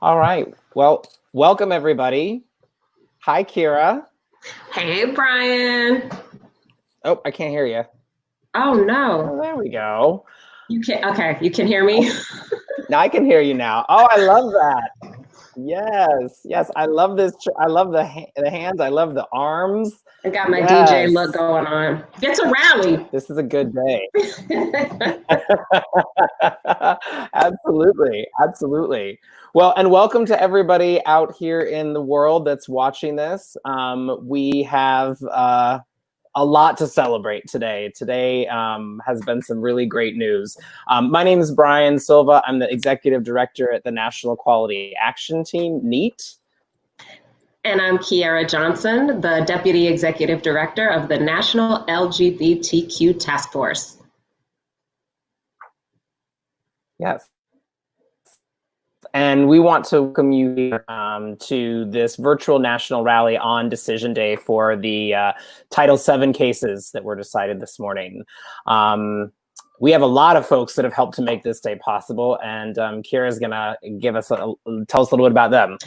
All right. Well, welcome everybody. Hi, Kira. Hey, Brian. Oh, I can't hear you. Oh, no. Oh, there we go. You can't. Okay, you can hear me? Now I can hear you now. Oh, I love that. Yes. I love this. I love the hands. I love the arms. I got my DJ Yes. look going on. It's a rally. This is a good day. Absolutely. Well, and welcome to everybody out here in the world that's watching this. We have a lot to celebrate today. Today has been some really great news. My name is Brian Silva. I'm the Executive Director at the National Equality Action Team, NEAT. And I'm Kiara Johnson, the Deputy Executive Director of the National LGBTQ Task Force. Yes. And we want to welcome you to this virtual national rally on Decision Day for the Title VII cases that were decided this morning. We have a lot of folks that have helped to make this day possible, and Kira's gonna give us tell us a little bit about them.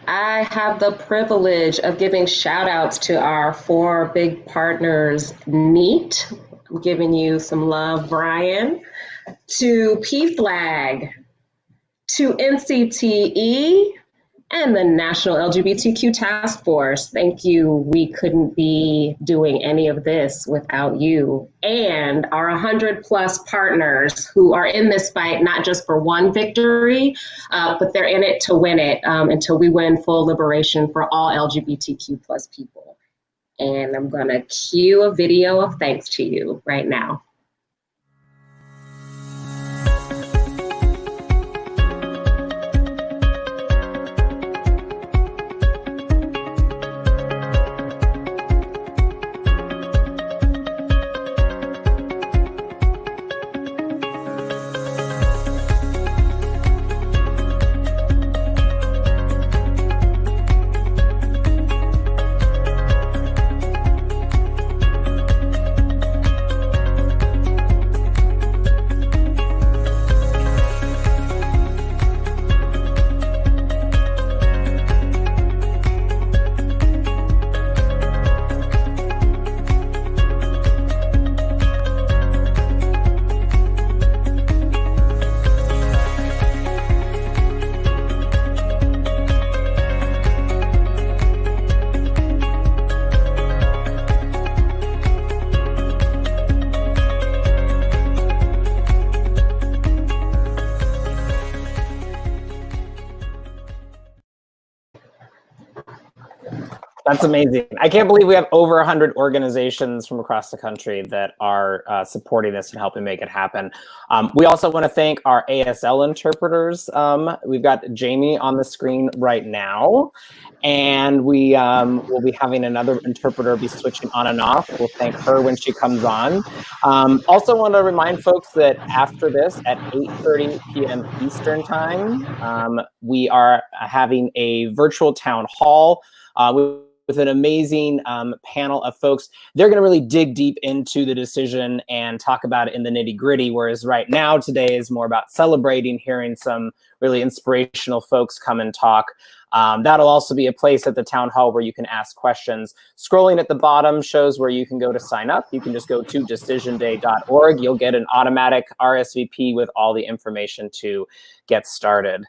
I have the privilege of giving shout outs to our 4 big partners, NEAT, I'm giving you some love, Brian, to PFLAG, to NCTE, and the National LGBTQ Task Force. Thank you. We couldn't be doing any of this without you. And our 100+ partners who are in this fight, not just for one victory, but they're in it to win it until we win full liberation for all LGBTQ+ people. And I'm gonna cue a video of thanks to you right now. That's amazing. I can't believe we have over 100 organizations from across the country that are supporting this and helping make it happen. We also want to thank our ASL interpreters. We've got Jamie on the screen right now, and we will be having another interpreter be switching on and off. We'll thank her when she comes on. Also want to remind folks that after this at 8:30 p.m. Eastern time, we are having a virtual town hall with an amazing panel of folks. They're gonna really dig deep into the decision and talk about it in the nitty gritty, whereas right now, today is more about celebrating, hearing some really inspirational folks come and talk. That'll also be a place at the town hall where you can ask questions. Scrolling at the bottom shows where you can go to sign up. You can just go to decisionday.org. You'll get an automatic RSVP with all the information to get started.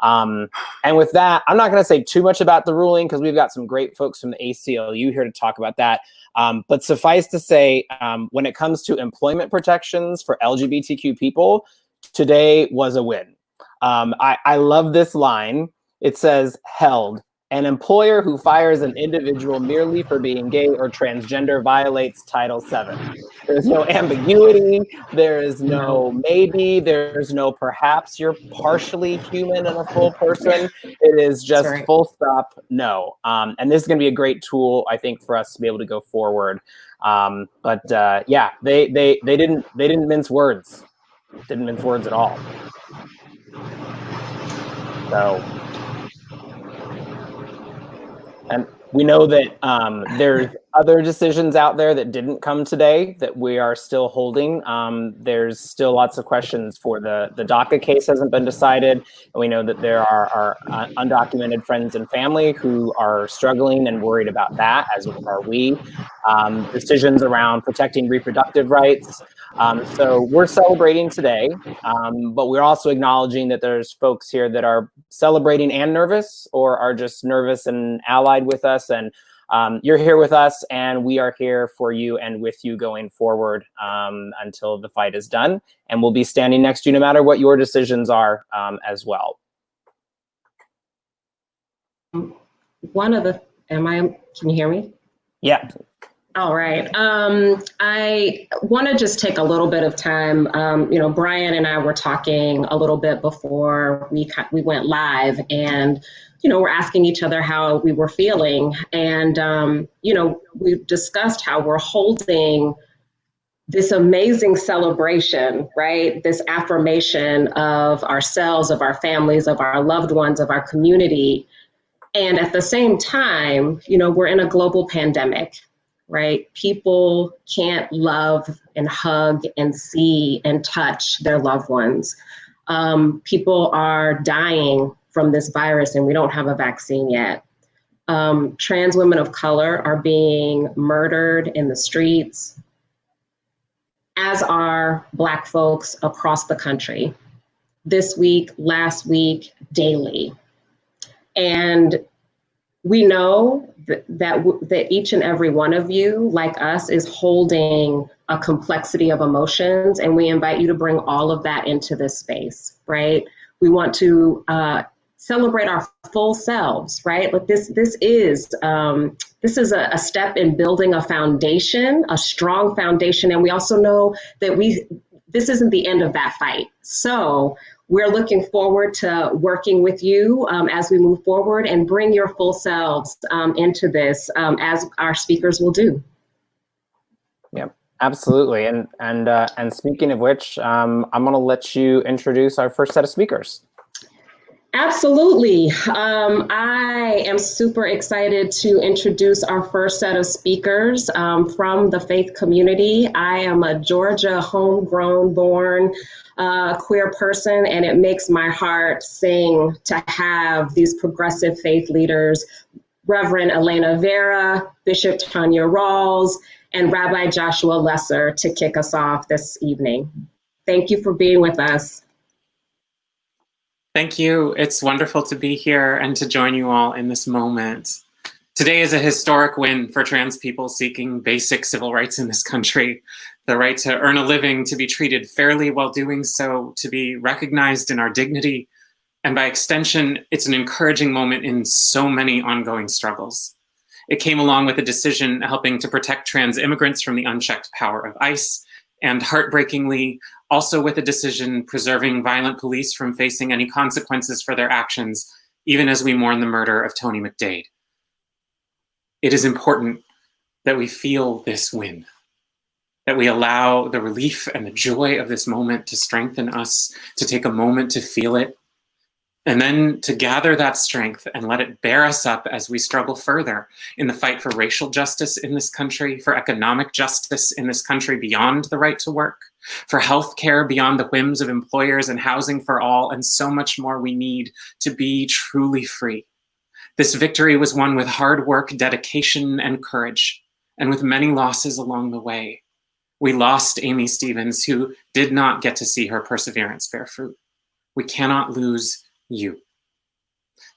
And with that, I'm not going to say too much about the ruling because we've got some great folks from the ACLU here to talk about that. But suffice to say, when it comes to employment protections for LGBTQ people, today was a win. I love this line. It says, held. An employer who fires an individual merely for being gay or transgender violates Title VII. There's no ambiguity. There is no maybe. There's no perhaps. You're partially human and a full person. It is just full stop no. And this is going to be a great tool, I think, for us to be able to go forward. Yeah, they didn't mince words. Didn't mince words at all. So. And we know that there's other decisions out there that didn't come today that we are still holding. There's still lots of questions for the DACA case hasn't been decided. And we know that there are undocumented friends and family who are struggling and worried about that, as are we. Decisions around protecting reproductive rights. So we're celebrating today, but we're also acknowledging that there's folks here that are celebrating and nervous, or are just nervous and allied with us. And you're here with us, and we are here for you and with you going forward until the fight is done. And we'll be standing next to you no matter what your decisions are as well. Can you hear me? Yeah. All right. I want to just take a little bit of time. Brian and I were talking a little bit before we went live, and we're asking each other how we were feeling. And, we've discussed how we're holding this amazing celebration, right? This affirmation of ourselves, of our families, of our loved ones, of our community. And at the same time, we're in a global pandemic, right? People can't love and hug and see and touch their loved ones. People are dying from this virus, and we don't have a vaccine yet. Trans women of color are being murdered in the streets, as are Black folks across the country. This week, last week, daily. And we know that each and every one of you, like us, is holding a complexity of emotions, and we invite you to bring all of that into this space, right? We want to celebrate our full selves, right? But this is a step in building a foundation, a strong foundation, and we also know that this isn't the end of that fight. So we're looking forward to working with you as we move forward, and bring your full selves into this, as our speakers will do. Yeah, absolutely. And speaking of which, I'm going to let you introduce our first set of speakers. Absolutely. I am super excited to introduce our first set of speakers from the faith community. I am a Georgia homegrown, born queer person, and it makes my heart sing to have these progressive faith leaders, Reverend Elena Vera, Bishop Tanya Rawls, and Rabbi Joshua Lesser, to kick us off this evening. Thank you for being with us. Thank you. It's wonderful to be here and to join you all in this moment. Today is a historic win for trans people seeking basic civil rights in this country. The right to earn a living, to be treated fairly while doing so, to be recognized in our dignity. And by extension, it's an encouraging moment in so many ongoing struggles. It came along with a decision helping to protect trans immigrants from the unchecked power of ICE, and heartbreakingly, also with a decision preserving violent police from facing any consequences for their actions, even as we mourn the murder of Tony McDade. It is important that we feel this win, that we allow the relief and the joy of this moment to strengthen us, to take a moment to feel it, and then to gather that strength and let it bear us up as we struggle further in the fight for racial justice in this country, for economic justice in this country beyond the right to work, for healthcare beyond the whims of employers, and housing for all, and so much more we need to be truly free. This victory was won with hard work, dedication, and courage, and with many losses along the way. We lost Amy Stevens, who did not get to see her perseverance bear fruit. We cannot lose you.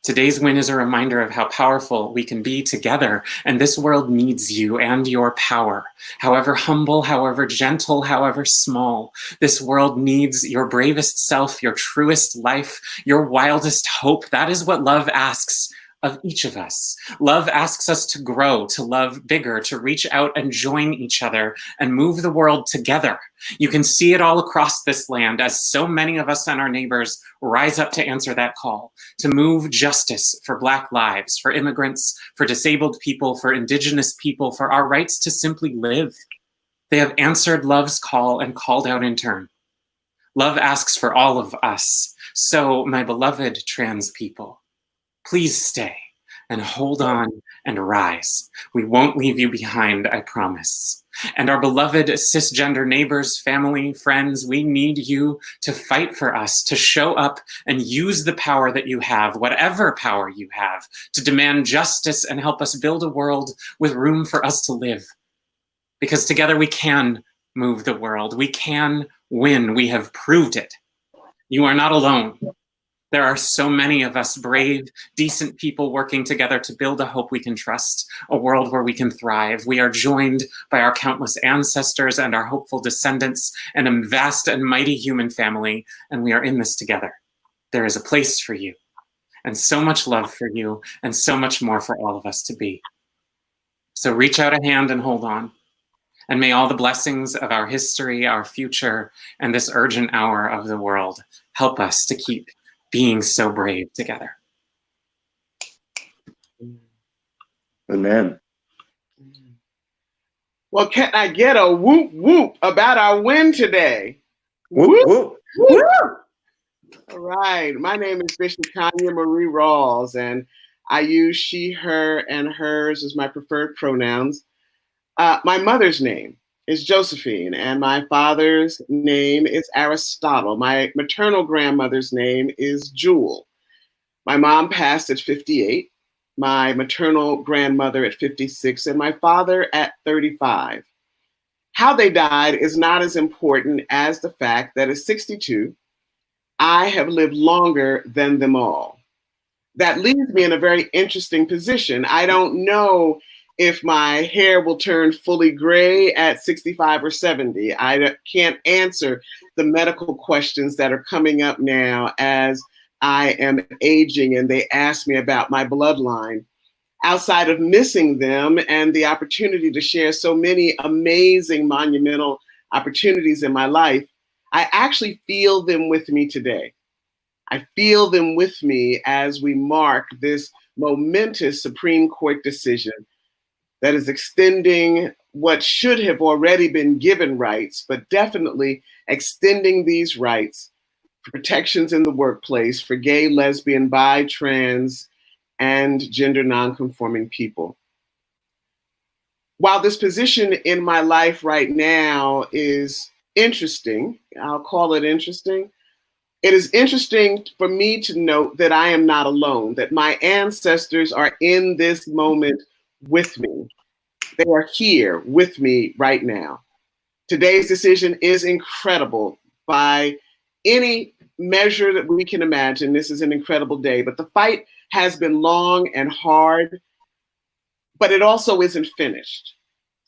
Today's win is a reminder of how powerful we can be together, and this world needs you and your power. However humble, however gentle, however small, this world needs your bravest self, your truest life, your wildest hope. That is what love asks of each of us. Love asks us to grow, to love bigger, to reach out and join each other and move the world together. You can see it all across this land as so many of us and our neighbors rise up to answer that call, to move justice for Black lives, for immigrants, for disabled people, for Indigenous people, for our rights to simply live. They have answered love's call and called out in turn. Love asks for all of us. So, my beloved trans people, please stay and hold on and rise. We won't leave you behind, I promise. And our beloved cisgender neighbors, family, friends, we need you to fight for us, to show up and use the power that you have, whatever power you have, to demand justice and help us build a world with room for us to live. Because together we can move the world. We can win. We have proved it. You are not alone. There are so many of us brave, decent people working together to build a hope we can trust, a world where we can thrive. We are joined by our countless ancestors and our hopeful descendants and a vast and mighty human family, and we are in this together. There is a place for you, and so much love for you, and so much more for all of us to be. So reach out a hand and hold on. And may all the blessings of our history, our future, and this urgent hour of the world help us to keep being so brave together. Amen. Well, can I get a whoop whoop about our win today? Whoop, whoop. Whoop. All right. My name is Bishop Tanya Marie Rawls, and I use she, her, and hers as my preferred pronouns. My mother's name is Josephine, and my father's name is Aristotle. My maternal grandmother's name is Jewel. My mom passed at 58, my maternal grandmother at 56, and my father at 35. How they died is not as important as the fact that at 62, I have lived longer than them all. That leaves me in a very interesting position. I don't know if my hair will turn fully gray at 65 or 70. I can't answer the medical questions that are coming up now as I am aging and they ask me about my bloodline. Outside of missing them and the opportunity to share so many amazing, monumental opportunities in my life, I actually feel them with me today. I feel them with me as we mark this momentous Supreme Court decision that is extending what should have already been given rights, but definitely extending these rights for protections in the workplace for gay, lesbian, bi, trans, and gender nonconforming people. While this position in my life right now is interesting, I'll call it interesting, it is interesting for me to note that I am not alone, that my ancestors are in this moment with me. They are here with me right now. Today's decision is incredible by any measure that we can imagine. This is an incredible day, but the fight has been long and hard, but it also isn't finished.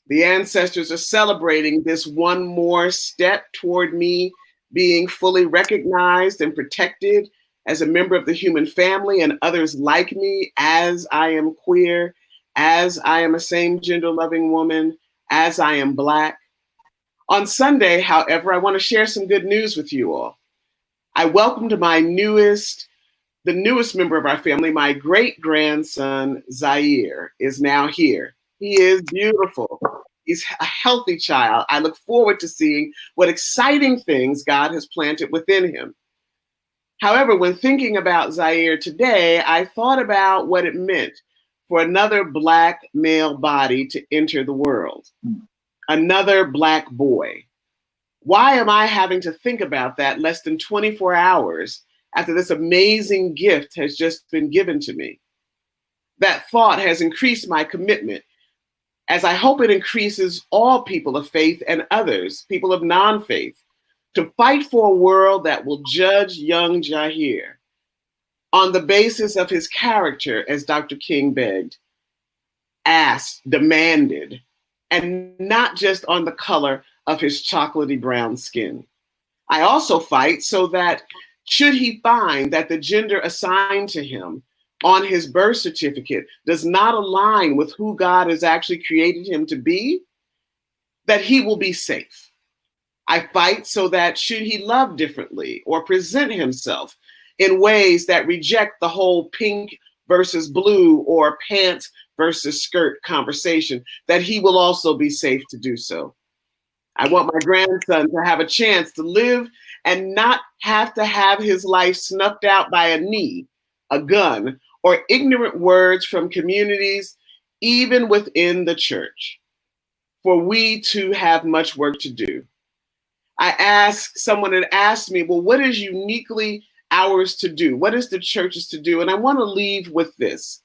The ancestors are celebrating this one more step toward me being fully recognized and protected as a member of the human family and others like me as I am queer, as I am a same gender loving woman, as I am Black. On Sunday, however, I want to share some good news with you all. I welcomed the newest member of our family, my great grandson, Zaire, is now here. He is beautiful. He's a healthy child. I look forward to seeing what exciting things God has planted within him. However, when thinking about Zaire today, I thought about what it meant for another Black male body to enter the world, another Black boy. Why am I having to think about that less than 24 hours after this amazing gift has just been given to me? That thought has increased my commitment, as I hope it increases all people of faith and others, people of non-faith, to fight for a world that will judge young Jair on the basis of his character, as Dr. King begged, asked, demanded, and not just on the color of his chocolatey brown skin. I also fight so that should he find that the gender assigned to him on his birth certificate does not align with who God has actually created him to be, that he will be safe. I fight so that should he love differently or present himself in ways that reject the whole pink versus blue or pants versus skirt conversation, that he will also be safe to do so. I want my grandson to have a chance to live and not have to have his life snuffed out by a knee, a gun, or ignorant words from communities even within the church, for we too have much work to do. Someone had asked me, well, what is uniquely ours to do? What is the church's to do? And I want to leave with this.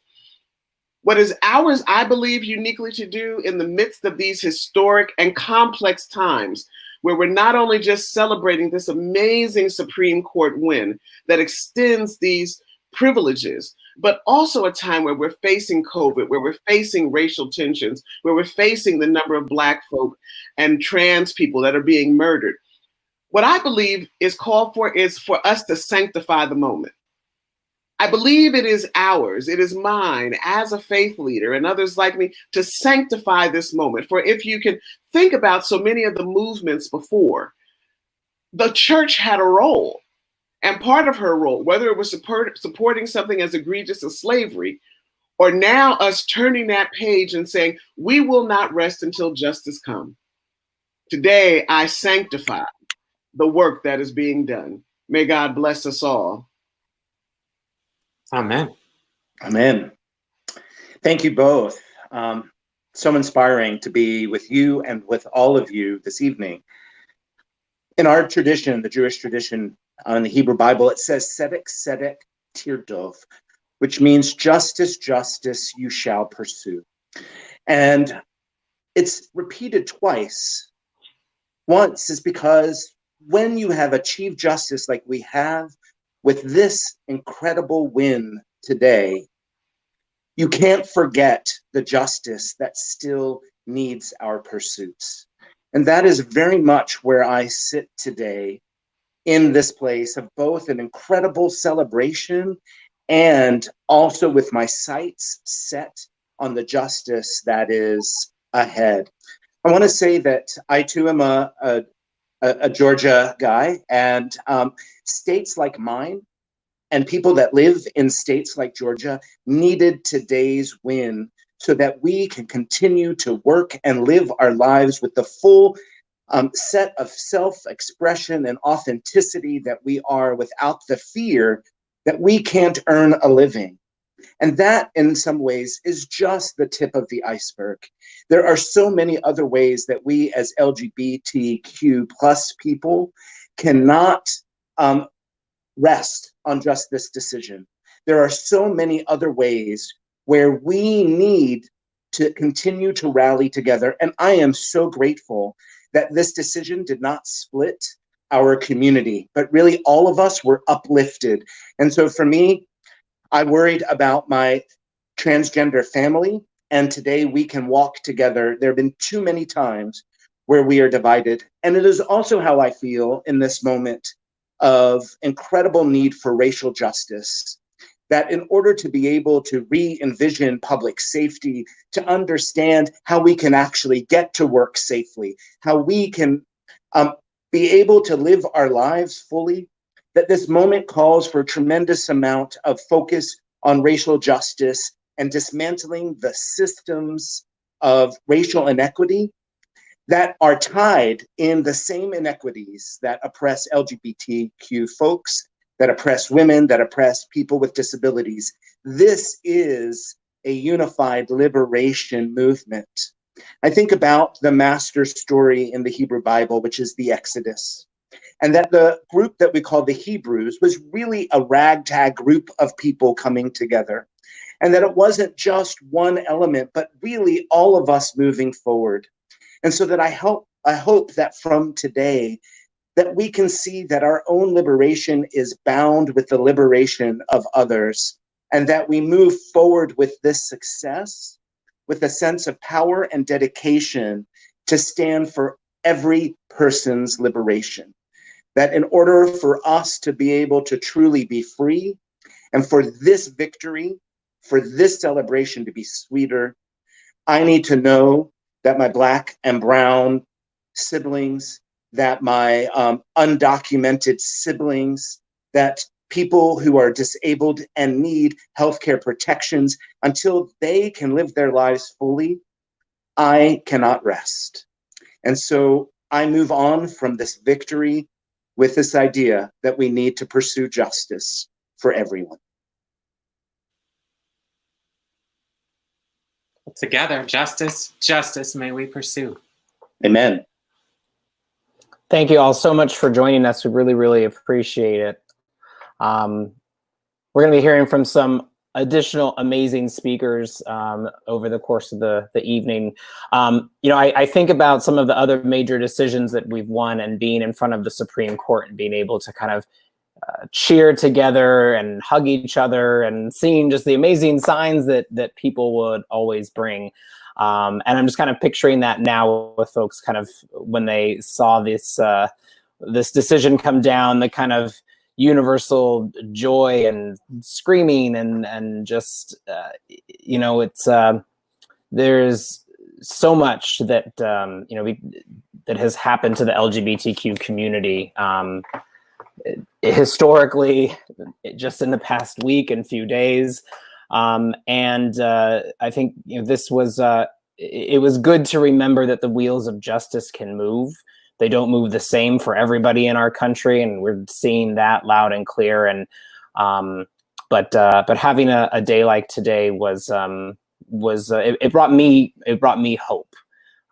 What is ours, I believe, uniquely to do in the midst of these historic and complex times, where we're not only just celebrating this amazing Supreme Court win that extends these privileges, but also a time where we're facing COVID, where we're facing racial tensions, where we're facing the number of Black folk and trans people that are being murdered. What I believe is called for is for us to sanctify the moment. I believe it is ours, it is mine as a faith leader and others like me to sanctify this moment. For if you can think about so many of the movements before, the church had a role. And part of her role, whether it was supporting something as egregious as slavery, or now us turning that page and saying, we will not rest until justice comes. Today, I sanctify the work that is being done. May God bless us all. Amen. Amen. Thank you both. So inspiring to be with you and with all of you this evening. In our tradition, the Jewish tradition, in the Hebrew Bible, it says, Tzedek, Tzedek, Tirdov, which means justice, justice, you shall pursue. And it's repeated twice. Once is because when you have achieved justice like we have with this incredible win today, you can't forget the justice that still needs our pursuits. And that is very much where I sit today in this place of both an incredible celebration and also with my sights set on the justice that is ahead. I want to say that I too am a Georgia guy, and states like mine and people that live in states like Georgia needed today's win so that we can continue to work and live our lives with the full set of self-expression and authenticity that we are, without the fear that we can't earn a living. And that, in some ways, is just the tip of the iceberg. There are so many other ways that we as LGBTQ plus people cannot rest on just this decision. There are so many other ways where we need to continue to rally together. And I am so grateful that this decision did not split our community, but really all of us were uplifted. And so for me, I worried about my transgender family, and today we can walk together. There have been too many times where we are divided. And it is also how I feel in this moment of incredible need for racial justice, that in order to be able to re-envision public safety, to understand how we can actually get to work safely, how we can be able to live our lives fully, that this moment calls for a tremendous amount of focus on racial justice and dismantling the systems of racial inequity that are tied in the same inequities that oppress LGBTQ folks, that oppress women, that oppress people with disabilities. This is a unified liberation movement. I think about the master story in the Hebrew Bible, which is the Exodus, and that the group that we call the Hebrews was really a ragtag group of people coming together, and that it wasn't just one element, but really all of us moving forward. And so that I hope that from today, that we can see that our own liberation is bound with the liberation of others, and that we move forward with this success with a sense of power and dedication to stand for every person's liberation. That in order for us to be able to truly be free, and for this victory, for this celebration to be sweeter, I need to know that my Black and brown siblings, that my undocumented siblings, that people who are disabled and need healthcare protections, until they can live their lives fully, I cannot rest. And so I move on from this victory with this idea that we need to pursue justice for everyone. Together, justice, justice may we pursue. Amen. Thank you all so much for joining us. We really, really appreciate it. We're going to be hearing from some additional amazing speakers over the course of the evening. I think about some of the other major decisions that we've won and being in front of the Supreme Court and being able to kind of cheer together and hug each other and seeing just the amazing signs that people would always bring. And I'm just kind of picturing that now with folks kind of when they saw this decision come down, the kind of universal joy and screaming and just, it's, there's so much that, that has happened to the LGBTQ community. Historically, just in the past week and few days. I think this was, it was good to remember that the wheels of justice can move. They don't move the same for everybody in our country, and we're seeing that loud and clear. And but having a day like today was it brought me hope.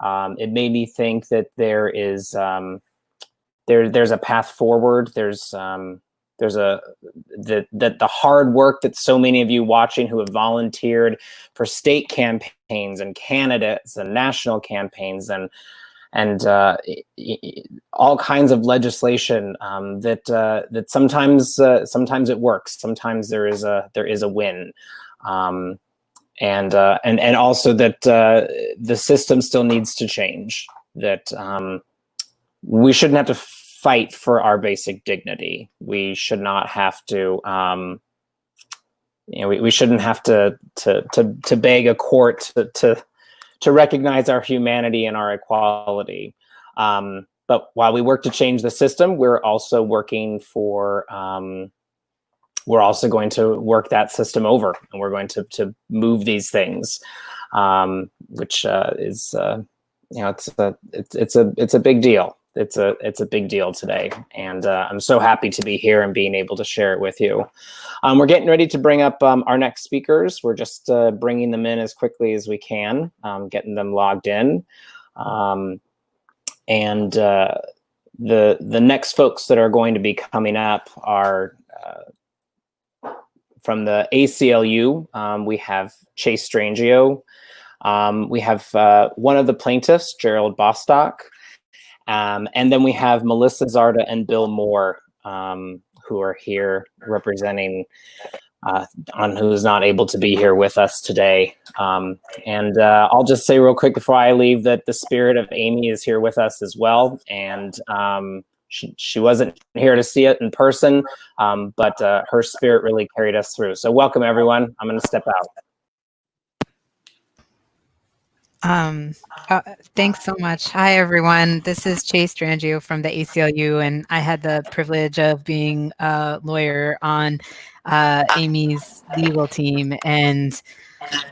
It made me think that there is there's a path forward. There's the hard work that so many of you watching who have volunteered for state campaigns and candidates and national campaigns and all kinds of legislation that sometimes it works. Sometimes there is a win, and also that the system still needs to change. That we shouldn't have to fight for our basic dignity. We should not have to, we shouldn't have to beg a court to recognize our humanity and our equality. But while we work to change the system, we're also working for, we're also going to work that system over, and we're going to move these things, which is, it's a big deal. It's a big deal today, and I'm so happy to be here and being able to share it with you. We're getting ready to bring up our next speakers. We're just bringing them in as quickly as we can, getting them logged in, and the next folks that are going to be coming up are from the ACLU. We have Chase Strangio. We have one of the plaintiffs, Gerald Bostock. And then we have Melissa Zarda and Bill Moore, who are here representing who's not able to be here with us today. And I'll just say real quick before I leave that the spirit of Amy is here with us as well. And she wasn't here to see it in person, but her spirit really carried us through. So welcome, everyone. I'm going to step out. Thanks so much. Hi, everyone. This is Chase Strangio from the ACLU, and I had the privilege of being a lawyer on Amy's legal team. And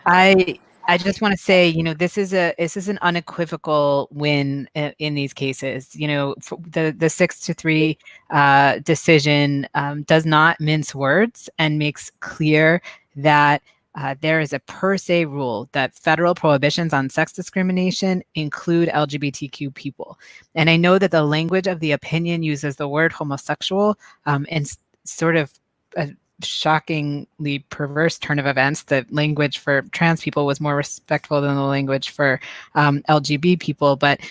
I just want to say, this is an unequivocal win in these cases. The 6-3 decision does not mince words and makes clear that there is a per se rule that federal prohibitions on sex discrimination include LGBTQ people. And I know that the language of the opinion uses the word homosexual in sort of a shockingly perverse turn of events. The language for trans people was more respectful than the language for LGBT people. But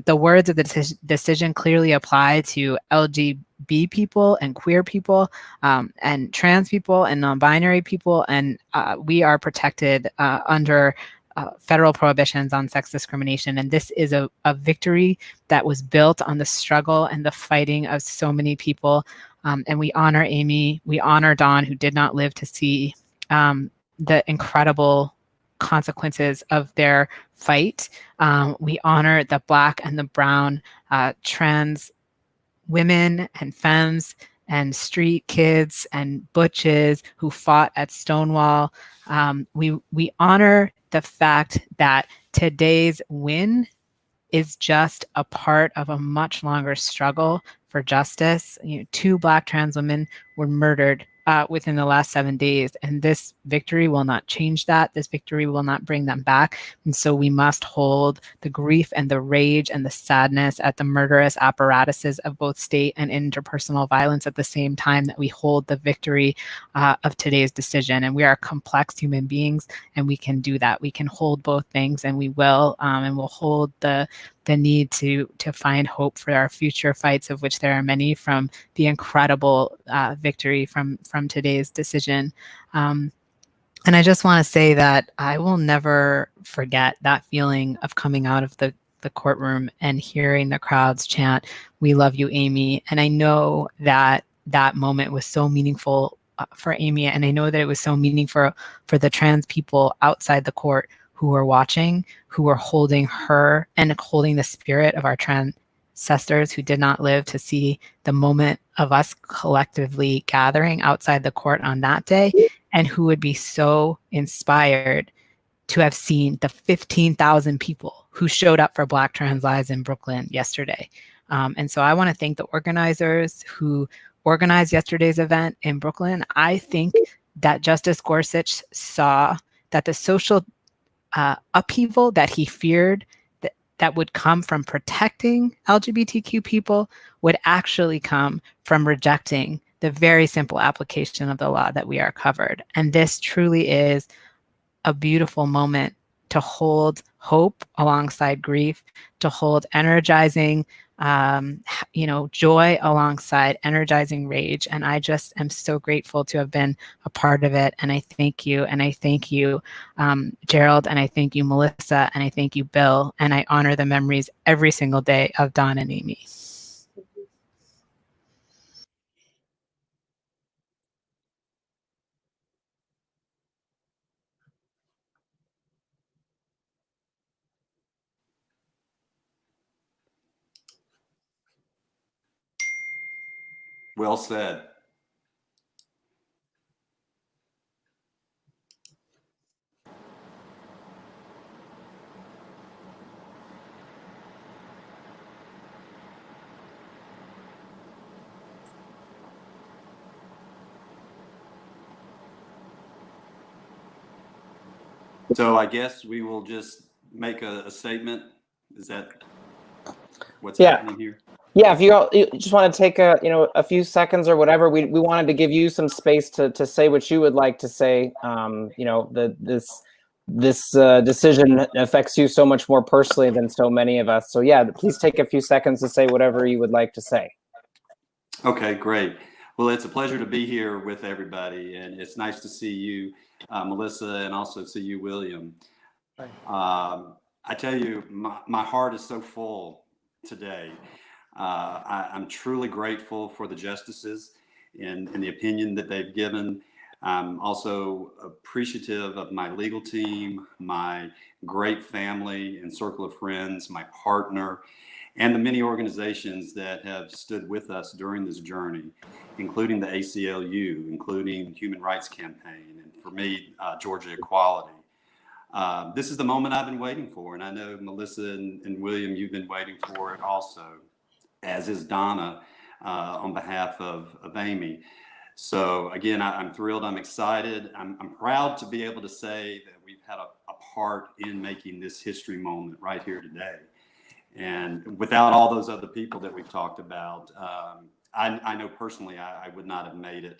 the words of the decision clearly apply to LGBT people and queer people and trans people and non-binary people, and we are protected under federal prohibitions on sex discrimination. And this is a victory that was built on the struggle and the fighting of so many people. And we honor Amy, we honor Dawn, who did not live to see the incredible consequences of their fight. We honor the Black and the brown trans women and femmes and street kids and butches who fought at Stonewall. We honor the fact that today's win is just a part of a much longer struggle for justice. 2 Black trans women were murdered within the last 7 days. And this victory will not change that. This victory will not bring them back. And so we must hold the grief and the rage and the sadness at the murderous apparatuses of both state and interpersonal violence at the same time that we hold the victory of today's decision. And we are complex human beings, and we can do that. We can hold both things, and we will, and we'll hold the need to find hope for our future fights, of which there are many, from the incredible victory from today's decision. And I just want to say that I will never forget that feeling of coming out of the courtroom and hearing the crowds chant, "We love you, Amy." And I know that that moment was so meaningful for Amy, and I know that it was so meaningful for the trans people outside the court who were watching, who were holding her and holding the spirit of our ancestors who did not live to see the moment of us collectively gathering outside the court on that day, and who would be so inspired to have seen the 15,000 people who showed up for Black Trans Lives in Brooklyn yesterday. And so I want to thank the organizers who organized yesterday's event in Brooklyn. I think that Justice Gorsuch saw that the social upheaval that he feared that would come from protecting LGBTQ people would actually come from rejecting the very simple application of the law that we are covered. And this truly is a beautiful moment to hold hope alongside grief, to hold energizing, joy alongside energizing rage. And I just am so grateful to have been a part of it. And I thank you. And I thank you, Gerald. And I thank you, Melissa. And I thank you, Bill. And I honor the memories every single day of Don and Amy. Well said. So I guess we will just make a statement. Is that what's happening here? Yeah, if you just want to take a few seconds or whatever, we wanted to give you some space to say what you would like to say. This decision affects you so much more personally than so many of us. So yeah, please take a few seconds to say whatever you would like to say. Okay, great. Well, it's a pleasure to be here with everybody, and it's nice to see you, Melissa, and also see you, William. I tell you, my heart is so full today. I'm truly grateful for the justices and the opinion that they've given. I'm also appreciative of my legal team, my great family and circle of friends, my partner, and the many organizations that have stood with us during this journey, including the ACLU, including Human Rights Campaign, and for me, Georgia Equality. This is the moment I've been waiting for, and I know Melissa and William, you've been waiting for it also, as is Donna, on behalf of Amy. So again, I'm thrilled, I'm excited. I'm proud to be able to say that we've had a part in making this history moment right here today. And without all those other people that we've talked about, I know personally I would not have made it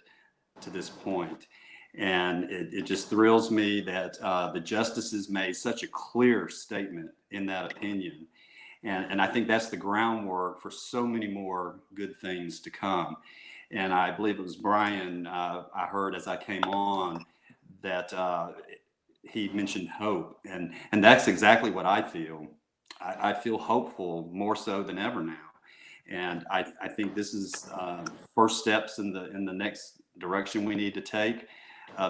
to this point. And it just thrills me that the justices made such a clear statement in that opinion. And I think that's the groundwork for so many more good things to come. And I believe it was Brian, I heard as I came on that he mentioned hope. And that's exactly what I feel. I feel hopeful more so than ever now. And I think this is first steps in the next direction we need to take.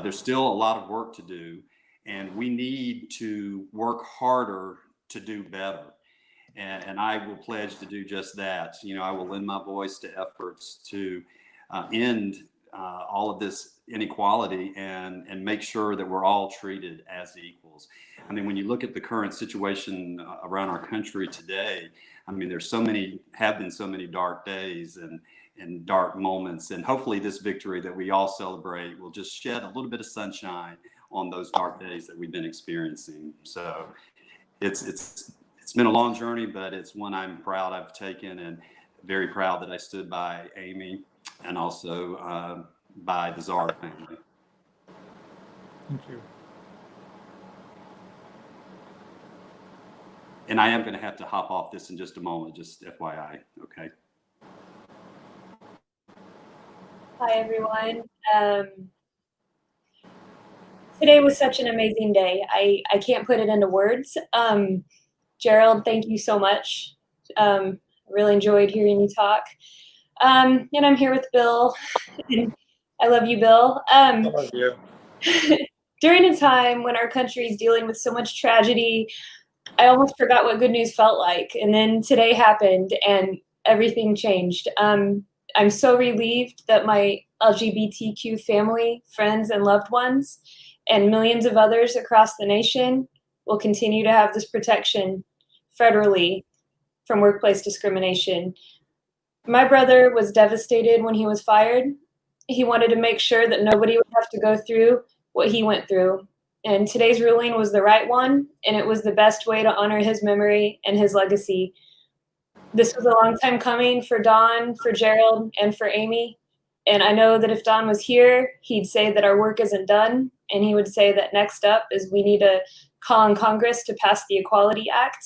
There's still a lot of work to do, and we need to work harder to do better. And I will pledge to do just that. I will lend my voice to efforts to end all of this inequality and make sure that we're all treated as equals. I mean, when you look at the current situation around our country today, I mean, have been so many dark days, and and dark moments. And hopefully this victory that we all celebrate will just shed a little bit of sunshine on those dark days that we've been experiencing. So it's been a long journey, but it's one I'm proud I've taken, and very proud that I stood by Amy and also by the Zara family. Thank you. And I am going to have to hop off this in just a moment, just FYI, okay? Hi, everyone. Today was such an amazing day. I can't put it into words. Gerald, thank you so much. Really enjoyed hearing you talk. And I'm here with Bill. I love you, Bill. I love you. During a time when our country is dealing with so much tragedy, I almost forgot what good news felt like. And then today happened and everything changed. I'm so relieved that my LGBTQ family, friends, and loved ones, and millions of others across the nation will continue to have this protection federally from workplace discrimination. My brother was devastated when he was fired. He wanted to make sure that nobody would have to go through what he went through. And today's ruling was the right one, and it was the best way to honor his memory and his legacy. This was a long time coming for Don, for Gerald, and for Amy. And I know that if Don was here, he'd say that our work isn't done. And he would say that next up is we need to call on Congress to pass the Equality Act,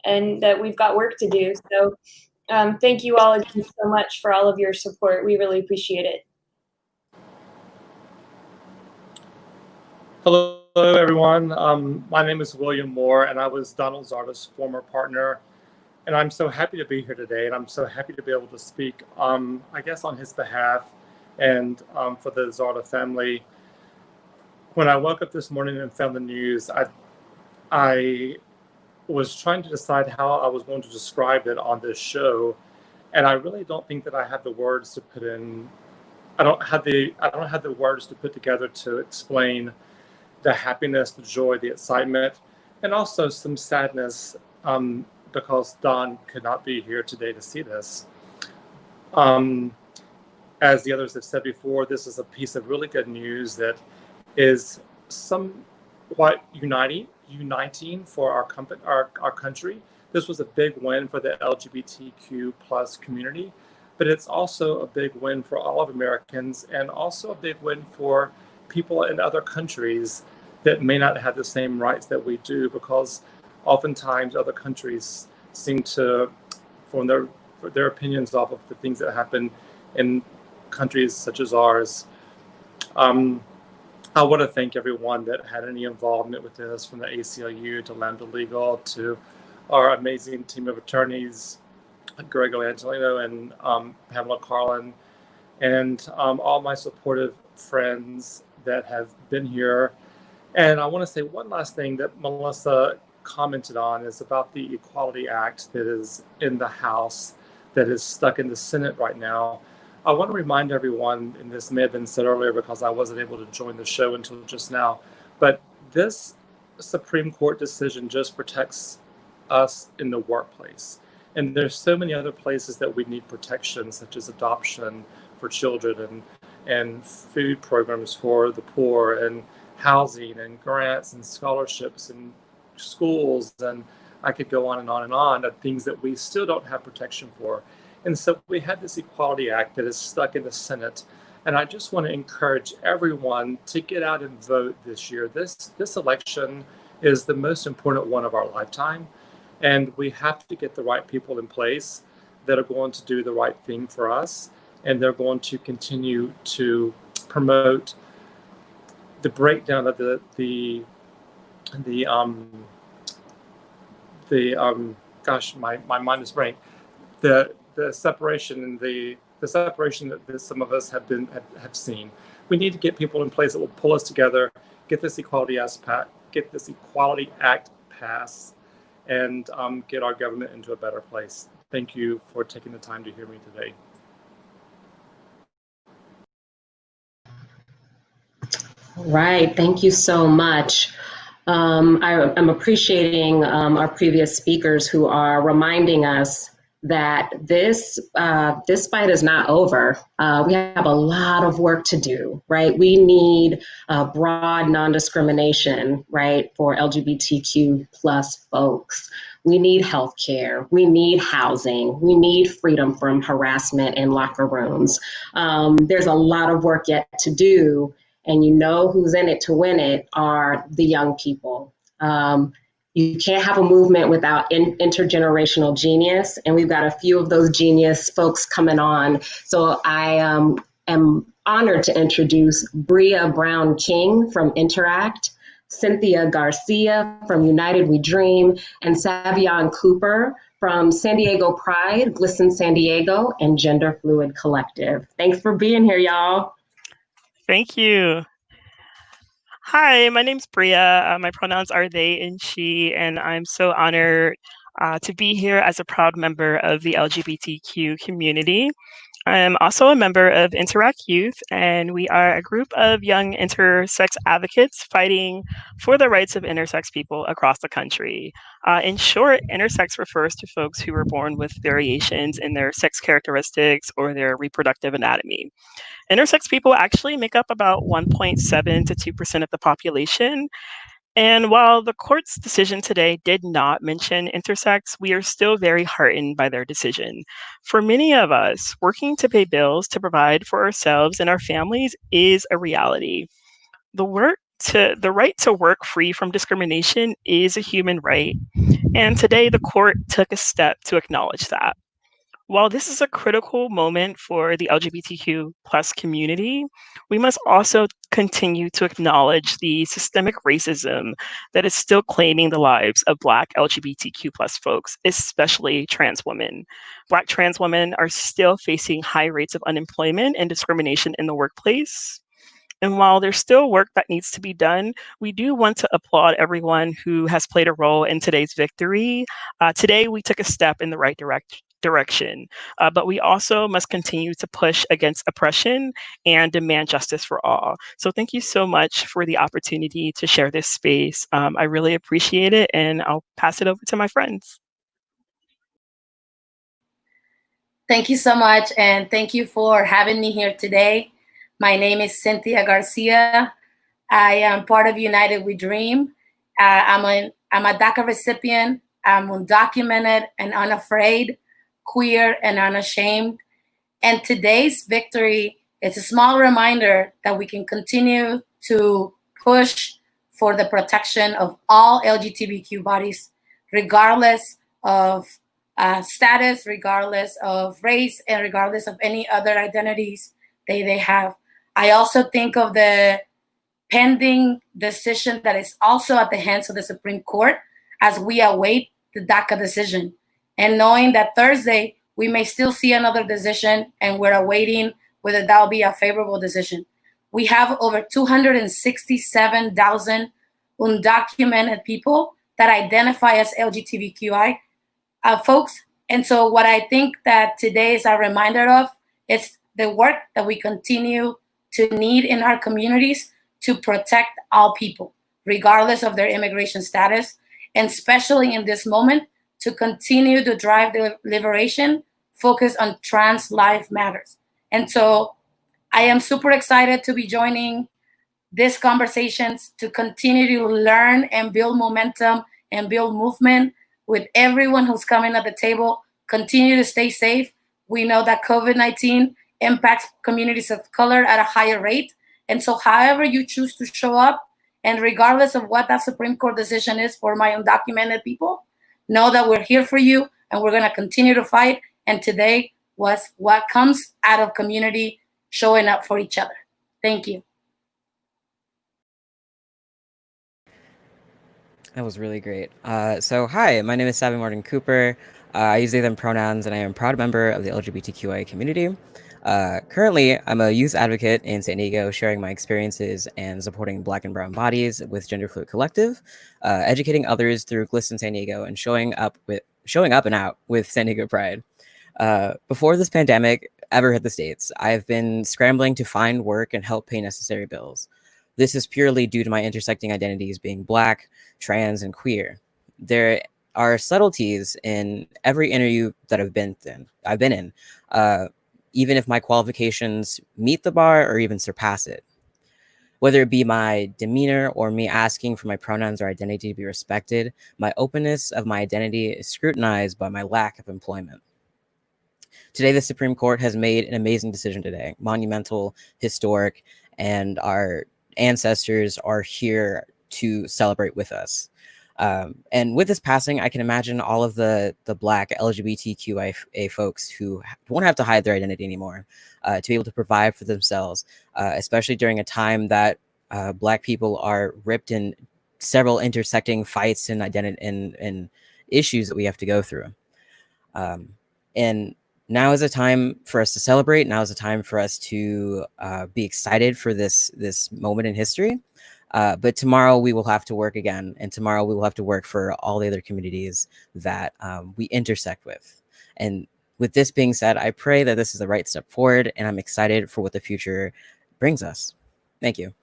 and that we've got work to do. So thank you all again so much for all of your support. We really appreciate it. Hello, everyone. My name is William Moore, and I was Donald Zarda's former partner. And I'm so happy to be here today, and I'm so happy to be able to speak, I guess, on his behalf and for the Zarda family. When I woke up this morning and found the news, I was trying to decide how I was going to describe it on this show, and I really don't think that I have the words to put in. I don't have the words to put together to explain the happiness, the joy, the excitement, and also some sadness because Don could not be here today to see this. As the others have said before, this is a piece of really good news that is somewhat uniting for our country. This was a big win for the LGBTQ plus community, but it's also a big win for all of Americans, and also a big win for people in other countries that may not have the same rights that we do, because oftentimes other countries seem to form their opinions off of the things that happen in countries such as ours. I want to thank everyone that had any involvement with this, from the ACLU to Lambda Legal to our amazing team of attorneys, Grego Angelino and Pamela Carlin, and all my supportive friends that have been here. And I want to say one last thing that Melissa commented on is about the Equality Act that is in the House, that is stuck in the Senate right now. I want to remind everyone, and this may have been said earlier because I wasn't able to join the show until just now, but this Supreme Court decision just protects us in the workplace. And there's so many other places that we need protection, such as adoption for children, and food programs for the poor, and housing and grants and scholarships and schools, and I could go on and on and on of things that we still don't have protection for. And so we have this Equality Act that is stuck in the Senate. And I just want to encourage everyone to get out and vote this year. This election is the most important one of our lifetime. And we have to get the right people in place that are going to do the right thing for us. And they're going to continue to promote the breakdown of gosh, my mind is blank. The separation and the separation that some of us have seen. We need to get people in place that will pull us together, get this Equality Act passed, and get our government into a better place. Thank you for taking the time to hear me today. Right. Thank you so much. I'm appreciating our previous speakers who are reminding us that this fight is not over. We have a lot of work to do, right? We need broad non-discrimination, right, for LGBTQ plus folks. We need healthcare. We need housing. We need freedom from harassment in locker rooms. There's a lot of work yet to do, and you know who's in it to win it are the young people. You can't have a movement without intergenerational genius, and we've got a few of those genius folks coming on. So I am honored to introduce Bria Brown King from Interact, Cynthia Garcia from United We Dream, and Savion Cooper from San Diego Pride, Glisten San Diego, and Gender Fluid Collective. Thanks for being here, y'all. Thank you. Hi, my name's Bria. My pronouns are they and she, and I'm so honored to be here as a proud member of the LGBTQ community. I'm also a member of Interact Youth, and we are a group of young intersex advocates fighting for the rights of intersex people across the country. In short, intersex refers to folks who were born with variations in their sex characteristics or their reproductive anatomy. Intersex people actually make up about 1.7 to 2% of the population. And while the court's decision today did not mention intersex, we are still very heartened by their decision. For many of us, working to pay bills to provide for ourselves and our families is a reality. The right to work free from discrimination is a human right, and today the court took a step to acknowledge that. While this is a critical moment for the LGBTQ plus community, we must also continue to acknowledge the systemic racism that is still claiming the lives of Black LGBTQ plus folks, especially trans women. Black trans women are still facing high rates of unemployment and discrimination in the workplace. And while there's still work that needs to be done, we do want to applaud everyone who has played a role in today's victory. Today, we took a step in the right direction, but we also must continue to push against oppression and demand justice for all. So thank you so much for the opportunity to share this space. I really appreciate it, and I'll pass it over to my friends. Thank you so much, and thank you for having me here today. My name is Cynthia Garcia. I am part of United We Dream. I'm a DACA recipient. I'm undocumented and unafraid, queer and unashamed. And today's victory is a small reminder that we can continue to push for the protection of all LGBTQ bodies, regardless of status, regardless of race, and regardless of any other identities they have. I also think of the pending decision that is also at the hands of the Supreme Court as we await the DACA decision. And knowing that Thursday, we may still see another decision, and we're awaiting whether that'll be a favorable decision. We have over 267,000 undocumented people that identify as LGBTQI folks. And so what I think that today is a reminder of is the work that we continue to need in our communities to protect all people, regardless of their immigration status, and especially in this moment, to continue to drive the liberation focused on trans life matters. And so I am super excited to be joining these conversations, to continue to learn and build momentum and build movement with everyone who's coming at the table. Continue to stay safe. We know that COVID-19 impacts communities of color at a higher rate. And so however you choose to show up, and regardless of what that Supreme Court decision is for my undocumented people, know that we're here for you and we're gonna continue to fight. And today was what comes out of community showing up for each other. Thank you. That was really great. So hi, my name is Savion Martin Cooper. I use they, them pronouns, and I am a proud member of the LGBTQI community. Currently, I'm a youth advocate in San Diego, sharing my experiences and supporting Black and Brown bodies with Gender Fluid Collective, educating others through Glisten San Diego, and showing up and out with San Diego Pride. Before this pandemic ever hit the States, I've been scrambling to find work and help pay necessary bills. This is purely due to my intersecting identities being Black, trans, and queer. There are subtleties in every interview that I've been in, even if my qualifications meet the bar or even surpass it. Whether it be my demeanor or me asking for my pronouns or identity to be respected, my openness of my identity is scrutinized by my lack of employment. Today, the Supreme Court has made an amazing decision today, monumental, historic, and our ancestors are here to celebrate with us. And with this passing, I can imagine all of the Black LGBTQIA folks who won't have to hide their identity anymore, to be able to provide for themselves, especially during a time that Black people are ripped in several intersecting fights and identity and issues that we have to go through. And now is a time for us to celebrate. Now is a time for us to be excited for this moment in history. But tomorrow we will have to work again, and tomorrow we will have to work for all the other communities that we intersect with. And with this being said, I pray that this is the right step forward, and I'm excited for what the future brings us. Thank you.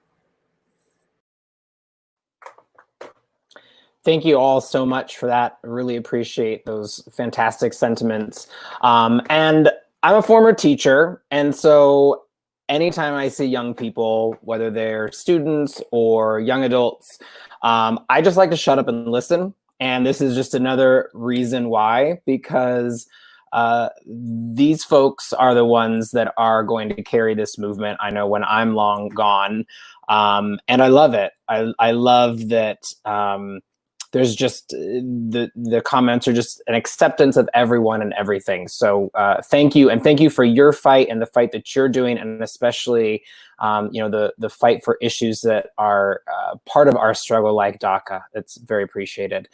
Thank you all so much for that. I really appreciate those fantastic sentiments. And I'm a former teacher, and so anytime I see young people, whether they're students or young adults, I just like to shut up and listen. And this is just another reason why, because these folks are the ones that are going to carry this movement, I know, when I'm long gone. And I love it. I love that there's just the comments are just an acceptance of everyone and everything. So thank you, and thank you for your fight and the fight that you're doing, and especially the fight for issues that are part of our struggle, like DACA. That's very appreciated.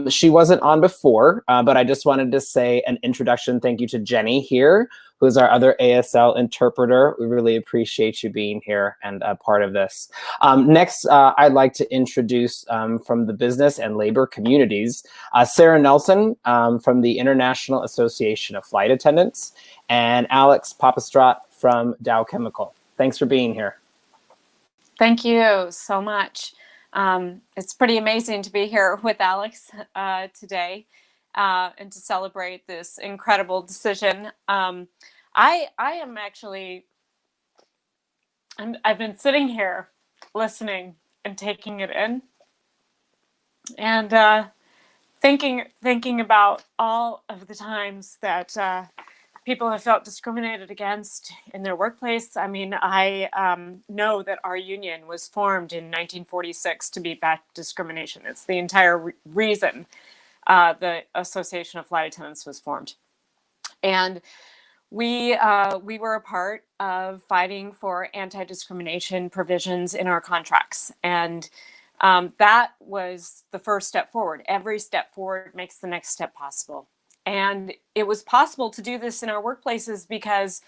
She wasn't on before, but I just wanted to say an introduction. Thank you to Jenny here, who's our other ASL interpreter. We really appreciate you being here and a part of this. Next, I'd like to introduce from the business and labor communities, Sarah Nelson from the International Association of Flight Attendants, and Alex Papastrat from Dow Chemical. Thanks for being here. Thank you so much. It's pretty amazing to be here with Alex today and to celebrate this incredible decision. I am actually, I've been sitting here listening and taking it in, and thinking about all of the times that people have felt discriminated against in their workplace. I mean, I know that our union was formed in 1946 to beat back discrimination. It's the entire reason the Association of Flight Attendants was formed. And we were a part of fighting for anti-discrimination provisions in our contracts. And that was the first step forward. Every step forward makes the next step possible. And it was possible to do this in our workplaces because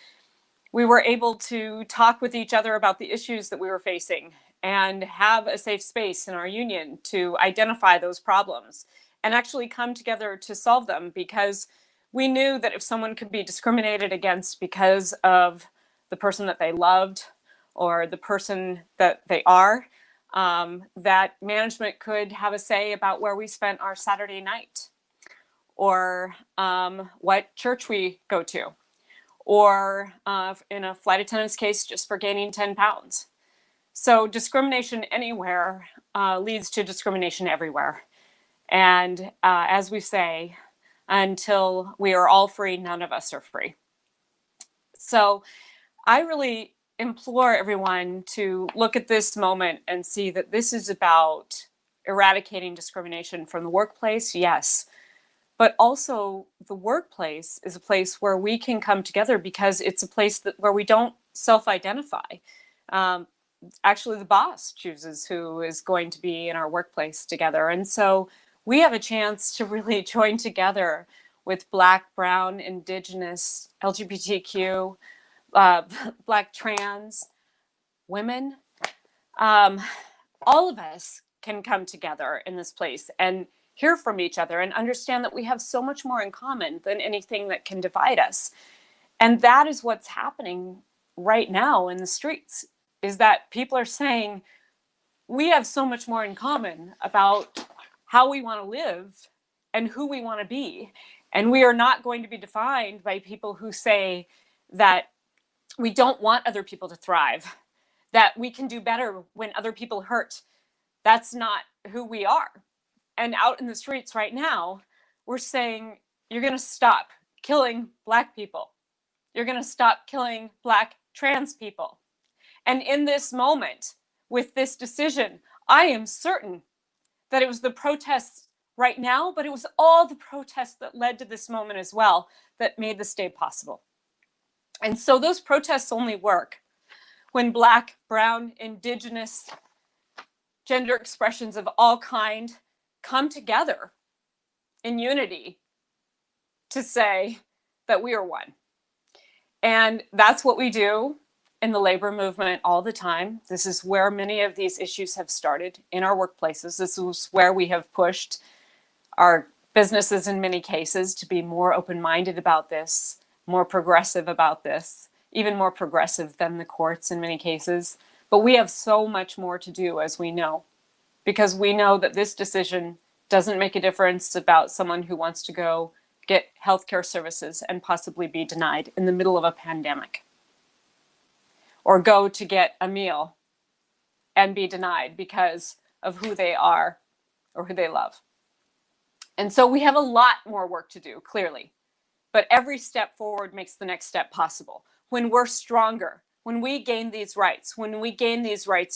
we were able to talk with each other about the issues that we were facing and have a safe space in our union to identify those problems and actually come together to solve them, because we knew that if someone could be discriminated against because of the person that they loved or the person that they are, that management could have a say about where we spent our Saturday night, or what church we go to, or in a flight attendant's case, just for gaining 10 pounds. So discrimination anywhere leads to discrimination everywhere. And as we say, until we are all free, none of us are free. So I really implore everyone to look at this moment and see that this is about eradicating discrimination from the workplace, yes, but also the workplace is a place where we can come together, because it's a place where we don't self-identify. Actually, the boss chooses who is going to be in our workplace together. And so we have a chance to really join together with Black, Brown, Indigenous, LGBTQ, Black, trans, women. All of us can come together in this place and hear from each other and understand that we have so much more in common than anything that can divide us. And that is what's happening right now in the streets, is that people are saying, we have so much more in common about how we want to live and who we want to be. And we are not going to be defined by people who say that we don't want other people to thrive, that we can do better when other people hurt. That's not who we are. And out in the streets right now, we're saying, you're going to stop killing Black people. You're going to stop killing Black trans people. And in this moment, with this decision, I am certain that it was the protests right now, but it was all the protests that led to this moment as well that made this day possible. And so those protests only work when Black, brown, Indigenous, gender expressions of all kind come together in unity to say that we are one. And that's what we do in the labor movement all the time. This is where many of these issues have started, in our workplaces. This is where we have pushed our businesses in many cases to be more open-minded about this, more progressive about this, even more progressive than the courts in many cases. But we have so much more to do, as we know, because we know that this decision doesn't make a difference about someone who wants to go get healthcare services and possibly be denied in the middle of a pandemic, or go to get a meal and be denied because of who they are or who they love. And so we have a lot more work to do, clearly, but every step forward makes the next step possible. When we're stronger, when we gain these rights,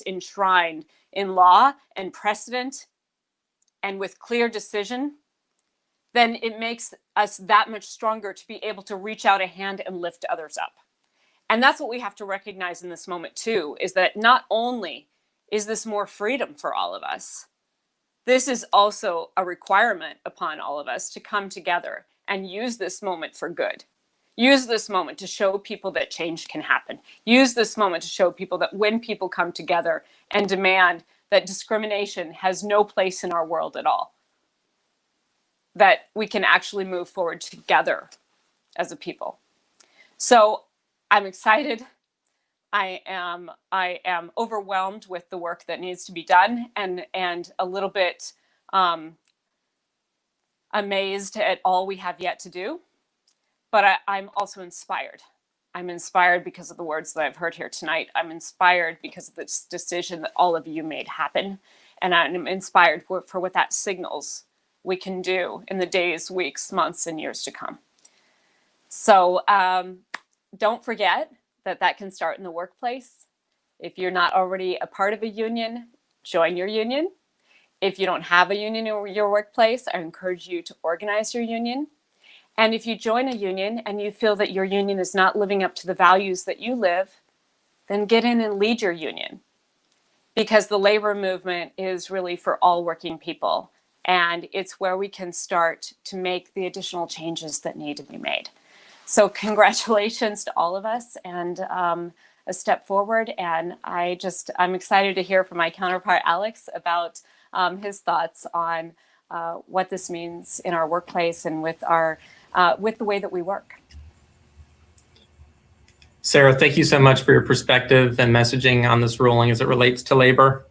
enshrined in law and precedent and with clear decision, then it makes us that much stronger to be able to reach out a hand and lift others up. And that's what we have to recognize in this moment too, is that not only is this more freedom for all of us, this is also a requirement upon all of us to come together and use this moment for good. Use this moment to show people that change can happen. Use this moment to show people that when people come together and demand that discrimination has no place in our world at all, that we can actually move forward together as a people. So I'm excited. I am overwhelmed with the work that needs to be done, and a little bit amazed at all we have yet to do. But I'm also inspired. I'm inspired because of the words that I've heard here tonight. I'm inspired because of this decision that all of you made happen. And I'm inspired for what that signals we can do in the days, weeks, months, and years to come. So don't forget that can start in the workplace. If you're not already a part of a union, join your union. If you don't have a union in your workplace, I encourage you to organize your union. And if you join a union and you feel that your union is not living up to the values that you live, then get in and lead your union. Because the labor movement is really for all working people. And it's where we can start to make the additional changes that need to be made. So congratulations to all of us, and a step forward. And I'm excited to hear from my counterpart, Alex, about his thoughts on what this means in our workplace and with the way that we work. Sarah, thank you so much for your perspective and messaging on this ruling as it relates to labor.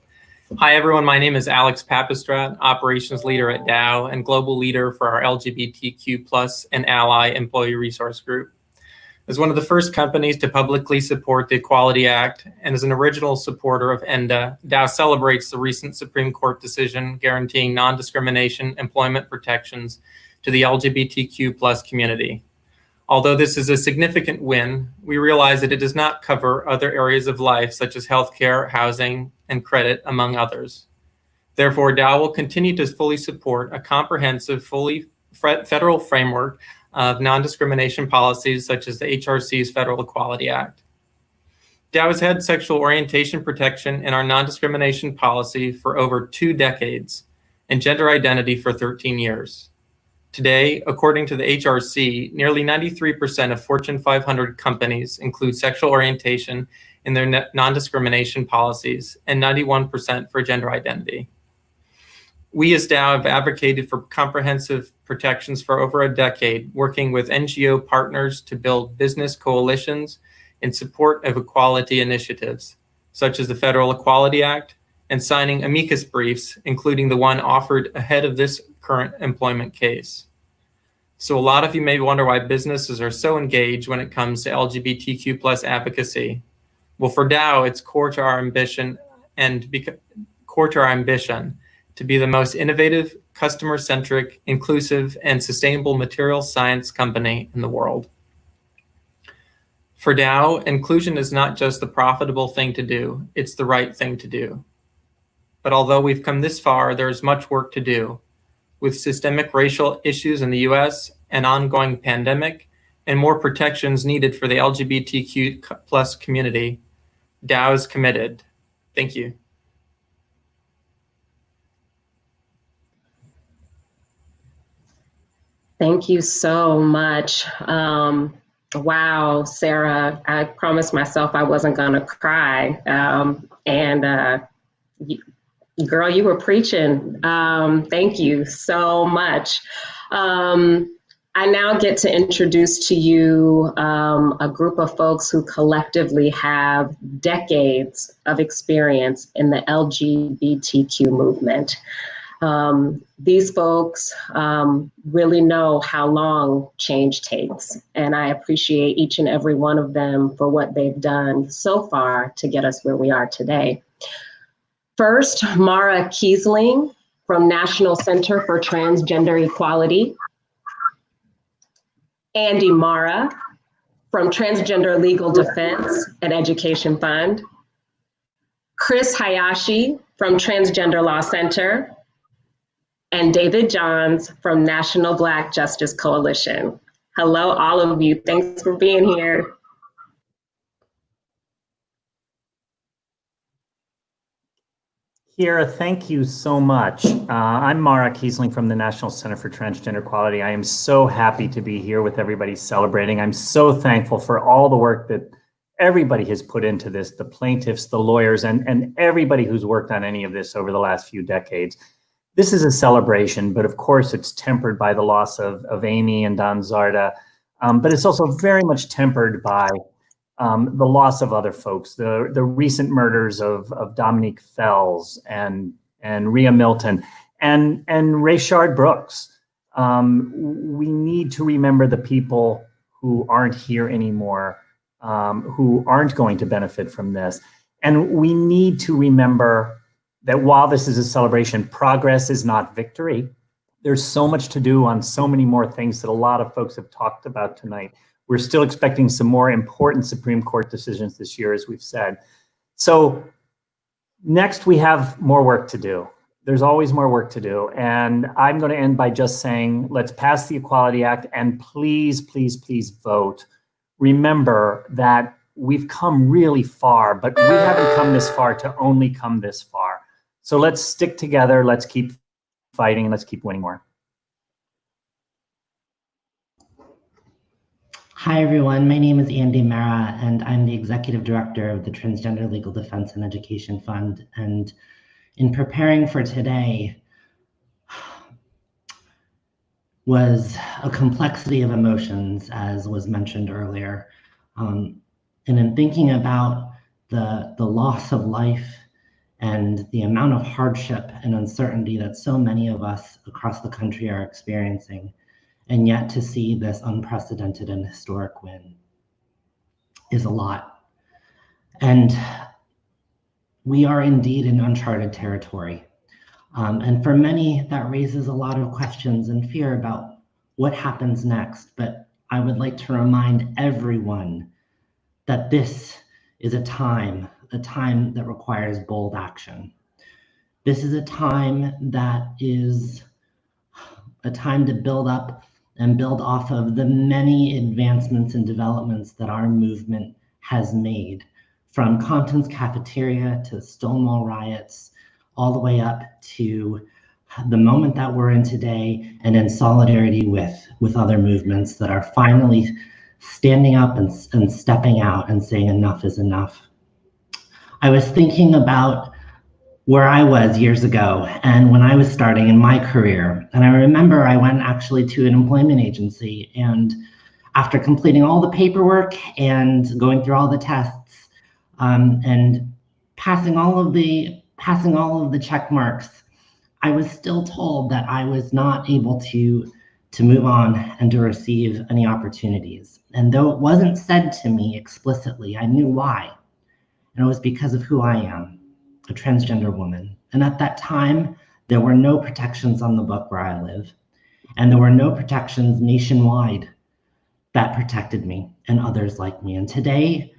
Hi, everyone. My name is Alex Papistrat, Operations Leader at Dow and Global Leader for our LGBTQ+ and Ally Employee Resource Group. As one of the first companies to publicly support the Equality Act and as an original supporter of ENDA, Dow celebrates the recent Supreme Court decision guaranteeing non-discrimination employment protections to the LGBTQ+ community. Although this is a significant win, we realize that it does not cover other areas of life such as healthcare, housing, and credit, among others. Therefore, Dow will continue to fully support a comprehensive, fully federal framework of non-discrimination policies such as the HRC's Federal Equality Act. Dow has had sexual orientation protection in our non-discrimination policy for over 2 decades and gender identity for 13 years. Today, according to the HRC, nearly 93% of Fortune 500 companies include sexual orientation in their non-discrimination policies and 91% for gender identity. We as Dow have advocated for comprehensive protections for over a decade, working with NGO partners to build business coalitions in support of equality initiatives, such as the Federal Equality Act, and signing amicus briefs, including the one offered ahead of this current employment case. So a lot of you may wonder why businesses are so engaged when it comes to LGBTQ plus advocacy. Well, for Dow, it's core to our ambition to be the most innovative, customer-centric, inclusive, and sustainable materials science company in the world. For Dow, inclusion is not just the profitable thing to do, it's the right thing to do. But although we've come this far, there is much work to do. With systemic racial issues in the US, an ongoing pandemic, and more protections needed for the LGBTQ plus community, Dow is committed. Thank you. Thank you so much. Wow, Sarah, I promised myself I wasn't gonna cry. Girl, you were preaching. Thank you so much. I now get to introduce to you a group of folks who collectively have decades of experience in the LGBTQ movement. These folks really know how long change takes, and I appreciate each and every one of them for what they've done so far to get us where we are today. First, Mara Kiesling from National Center for Transgender Equality. Andy Mara from Transgender Legal Defense and Education Fund. Chris Hayashi from Transgender Law Center. And David Johns from National Black Justice Coalition. Hello, all of you. Thanks for being here. Kiera, thank you so much. I'm Mara Kiesling from the National Center for Transgender Equality. I am so happy to be here with everybody celebrating. I'm so thankful for all the work that everybody has put into this, the plaintiffs, the lawyers, and everybody who's worked on any of this over the last few decades. This is a celebration, but of course it's tempered by the loss of Amy and Don Zarda, but it's also very much tempered by the loss of other folks, the recent murders of Dominique Fells and Rhea Milton and Rayshard Brooks. We need to remember the people who aren't here anymore, who aren't going to benefit from this. And we need to remember that while this is a celebration, progress is not victory. There's so much to do on so many more things that a lot of folks have talked about tonight. We're still expecting some more important Supreme Court decisions this year, as we've said. So next, we have more work to do. There's always more work to do. And I'm going to end by just saying, let's pass the Equality Act and please, please, please vote. Remember that we've come really far, but we haven't come this far to only come this far. So let's stick together, let's keep fighting, and let's keep winning more. Hi, everyone. My name is Andy Mara, and I'm the Executive Director of the Transgender Legal Defense and Education Fund. And in preparing for today was a complexity of emotions, as was mentioned earlier. And in thinking about the loss of life and the amount of hardship and uncertainty that so many of us across the country are experiencing, and yet to see this unprecedented and historic win is a lot. And we are indeed in uncharted territory. And for many, that raises a lot of questions and fear about what happens next. But I would like to remind everyone that this is a time that requires bold action. This is a time that is a time to build up and build off of the many advancements and developments that our movement has made, from Compton's cafeteria to Stonewall riots, all the way up to the moment that we're in today, and in solidarity with other movements that are finally standing up and stepping out and saying enough is enough. I was thinking about where I was years ago and when I was starting in my career. And I remember I went actually to an employment agency, and after completing all the paperwork and going through all the tests and passing all of the check marks, I was still told that I was not able to move on and to receive any opportunities. And though it wasn't said to me explicitly, I knew why. And it was because of who I am, a transgender woman. And at that time, there were no protections on the book where I live. And there were no protections nationwide that protected me and others like me. And today,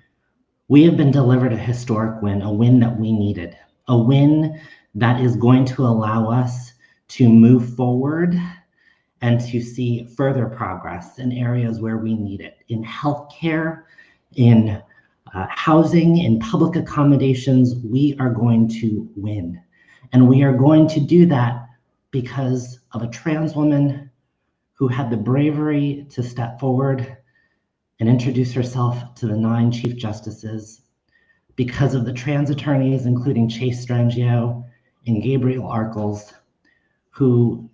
we have been delivered a historic win, a win that we needed, a win that is going to allow us to move forward and to see further progress in areas where we need it, in healthcare, in housing, in public accommodations. We are going to win. And we are going to do that because of a trans woman who had the bravery to step forward and introduce herself to the 9 Chief Justices, because of the trans attorneys, including Chase Strangio and Gabriel Arkels, who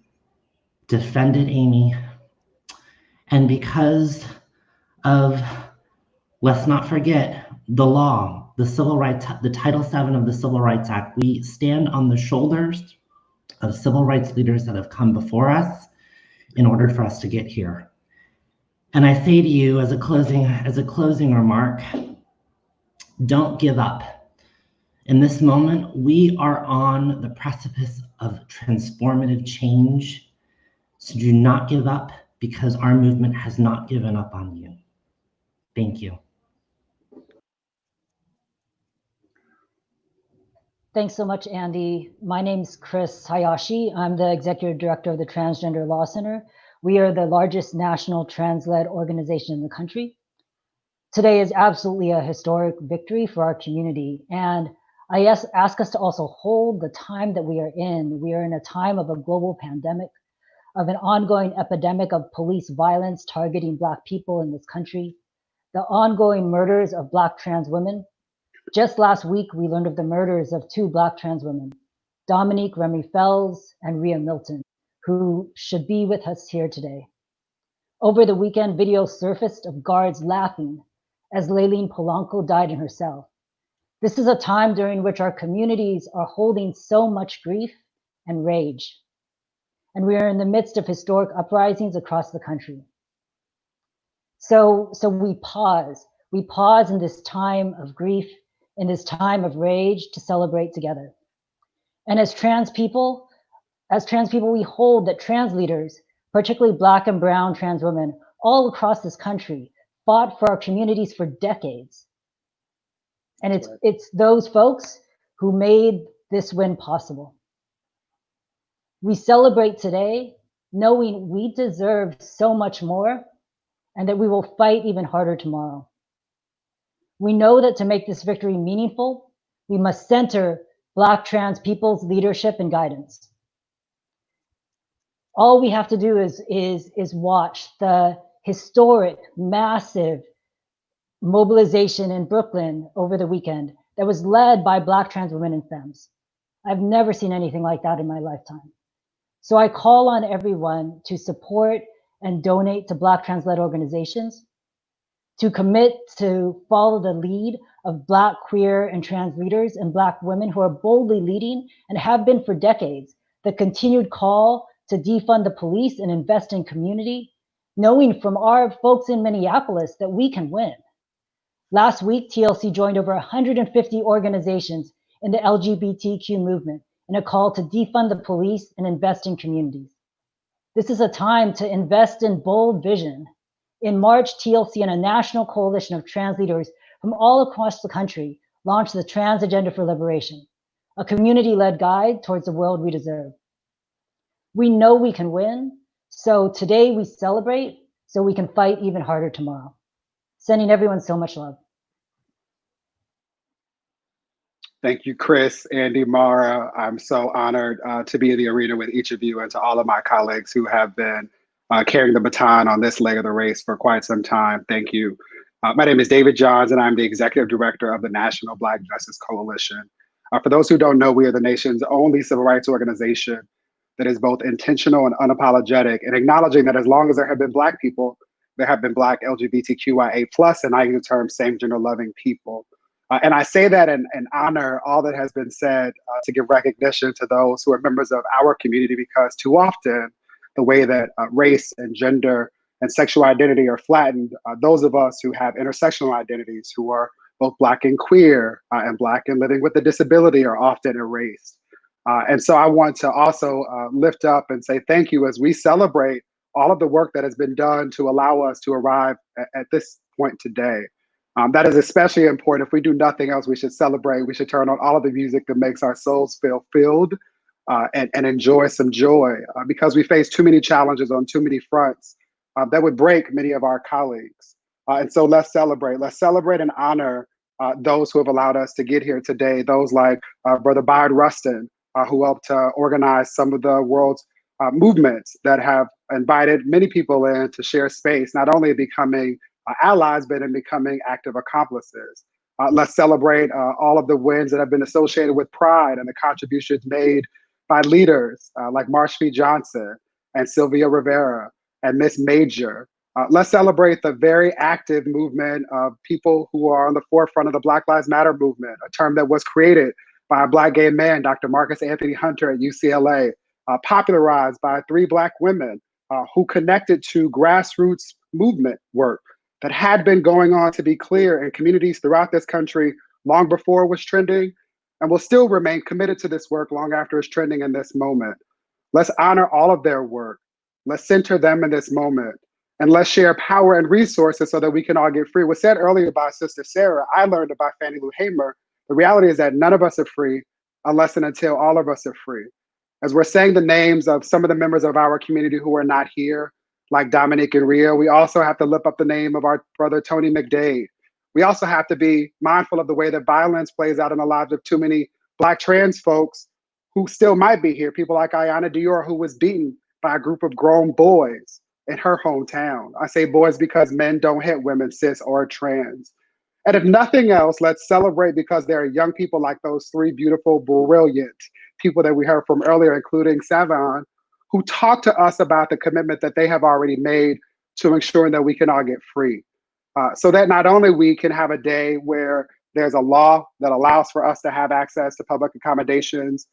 defended Amy, and because of, let's not forget, the law, the civil rights, the Title VII of the Civil Rights Act. We stand on the shoulders of civil rights leaders that have come before us in order for us to get here. And I say to you as a closing remark, don't give up. In this moment, we are on the precipice of transformative change. So do not give up, because our movement has not given up on you. Thank you. Thanks so much, Andy. My name's Chris Hayashi. I'm the executive director of the Transgender Law Center. We are the largest national trans-led organization in the country. Today is absolutely a historic victory for our community. And I ask us to also hold the time that we are in. We are in a time of a global pandemic, of an ongoing epidemic of police violence targeting Black people in this country, the ongoing murders of Black trans women. Just last week, we learned of the murders of 2 Black trans women, Dominique Remy Fells and Rhea Milton, who should be with us here today. Over the weekend, videos surfaced of guards laughing as Layleen Polanco died in her cell. This is a time during which our communities are holding so much grief and rage. And we are in the midst of historic uprisings across the country. So we pause. We pause in this time of grief, in this time of rage, to celebrate together. And as trans people, we hold that trans leaders, particularly Black and brown trans women all across this country, fought for our communities for decades. And it's those folks who made this win possible. We celebrate today knowing we deserve so much more, and that we will fight even harder tomorrow. We know that to make this victory meaningful, we must center Black trans people's leadership and guidance. All we have to do is watch the historic, massive mobilization in Brooklyn over the weekend that was led by Black trans women and femmes. I've never seen anything like that in my lifetime. So I call on everyone to support and donate to Black trans-led organizations, to commit to follow the lead of Black, queer, and trans leaders and Black women who are boldly leading and have been for decades the continued call to defund the police and invest in community, knowing from our folks in Minneapolis that we can win. Last week, TLC joined over 150 organizations in the LGBTQ movement in a call to defund the police and invest in communities. This is a time to invest in bold vision. In March, TLC and a national coalition of trans leaders from all across the country launched the Trans Agenda for Liberation, a community-led guide towards the world we deserve. We know we can win, so today we celebrate so we can fight even harder tomorrow. Sending everyone so much love. Thank you, Chris, Andy, Mara. I'm so honored to be in the arena with each of you and to all of my colleagues who have been carrying the baton on this leg of the race for quite some time. Thank you. My name is David Johns, and I'm the Executive Director of the National Black Justice Coalition. For those who don't know, we are the nation's only civil rights organization that is both intentional and unapologetic, and acknowledging that as long as there have been Black people, there have been Black LGBTQIA+, and I use the term same gender loving people. And I say that and honor all that has been said to give recognition to those who are members of our community, because too often the way that race and gender and sexual identity are flattened, those of us who have intersectional identities, who are both Black and queer and Black and living with a disability, are often erased. And so I want to also lift up and say thank you as we celebrate all of the work that has been done to allow us to arrive at this point today. That is especially important. If we do nothing else, we should celebrate. We should turn on all of the music that makes our souls feel filled and enjoy some joy, because we face too many challenges on too many fronts that would break many of our colleagues. And so let's celebrate. Let's celebrate and honor those who have allowed us to get here today. Those like Brother Bayard Rustin, who helped organize some of the world's movements that have invited many people in to share space, not only becoming allies, but in becoming active accomplices. Let's celebrate all of the wins that have been associated with Pride and the contributions made by leaders like Marsha Johnson and Sylvia Rivera and Miss Major. Let's celebrate the very active movement of people who are on the forefront of the Black Lives Matter movement, a term that was created by a Black gay man, Dr. Marcus Anthony Hunter at UCLA, popularized by 3 Black women who connected to grassroots movement work that had been going on, to be clear, in communities throughout this country long before it was trending, and will still remain committed to this work long after it's trending in this moment. Let's honor all of their work. Let's center them in this moment. And let's share power and resources so that we can all get free. Was said earlier by Sister Sarah, I learned about Fannie Lou Hamer. The reality is that none of us are free unless and until all of us are free. As we're saying the names of some of the members of our community who are not here, like Dominique and Rio, we also have to lift up the name of our brother, Tony McDade. We also have to be mindful of the way that violence plays out in the lives of too many Black trans folks who still might be here. People like Ayanna Dior, who was beaten by a group of grown boys in her hometown. I say boys because men don't hit women, cis or trans. And if nothing else, let's celebrate because there are young people like those 3 beautiful, brilliant people that we heard from earlier, including Savon, who talk to us about the commitment that they have already made to ensuring that we can all get free. So that not only we can have a day where there's a law that allows for us to have access to public accommodations,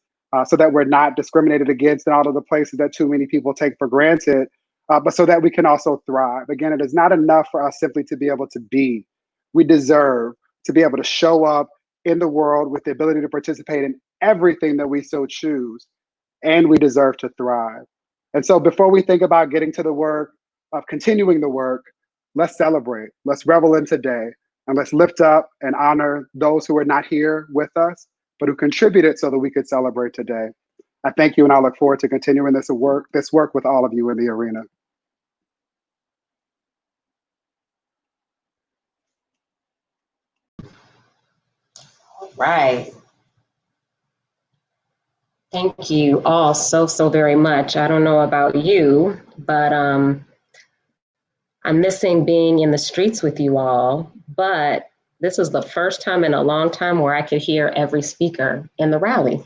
so that we're not discriminated against in all of the places that too many people take for granted, but so that we can also thrive. Again, it is not enough for us simply to be able to be. We deserve to be able to show up in the world with the ability to participate in everything that we so choose, and we deserve to thrive. And so before we think about getting to the work of continuing the work, let's celebrate, let's revel in today, and let's lift up and honor those who are not here with us, but who contributed so that we could celebrate today. I thank you, and I look forward to continuing this work with all of you in the arena. Right. Thank you all so very much. I don't know about you, but I'm missing being in the streets with you all. But this was the first time in a long time where I could hear every speaker in the rally.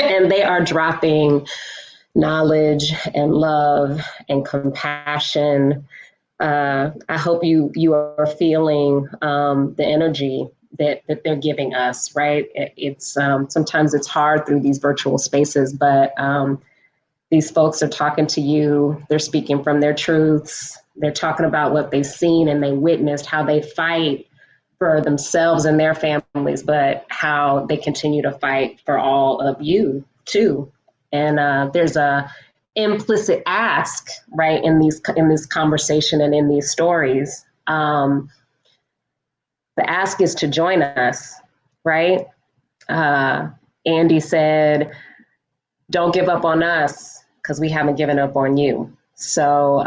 And they are dropping knowledge and love and compassion. I hope you are feeling the energy that they're giving us, right? It's sometimes it's hard through these virtual spaces, but these folks are talking to you, they're speaking from their truths, they're talking about what they've seen and they witnessed, how they fight for themselves and their families, but how they continue to fight for all of you too. And there's a implicit ask, right, in this conversation and in these stories. The ask is to join us, right? Andy said, don't give up on us because we haven't given up on you. So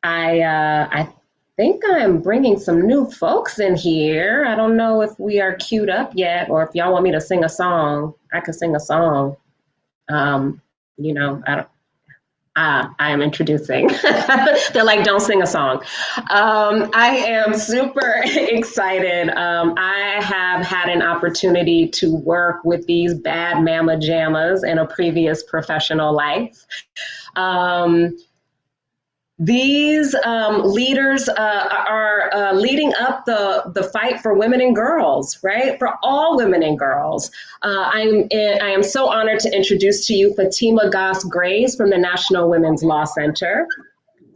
I think I'm bringing some new folks in here. I don't know if we are queued up yet, or if y'all want me to sing a song, I could sing a song. I am introducing. They're like, don't sing a song. I am super excited. I have had an opportunity to work with these bad mama jammas in a previous professional life. These leaders are leading up the fight for women and girls, right? For all women and girls. I am so honored to introduce to you Fatima Goss Graves from the National Women's Law Center,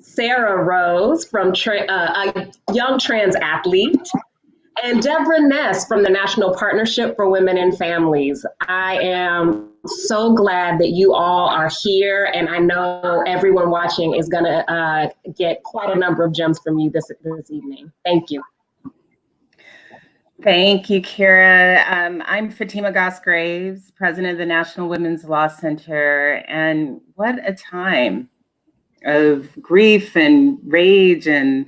Sarah Rose from a young trans athlete, and Deborah Ness from the National Partnership for Women and Families. I am so glad that you all are here, and I know everyone watching is gonna get quite a number of gems from you this evening. Thank you. Thank you, Kira. I'm Fatima Goss Graves, president of the National Women's Law Center, and what a time of grief and rage and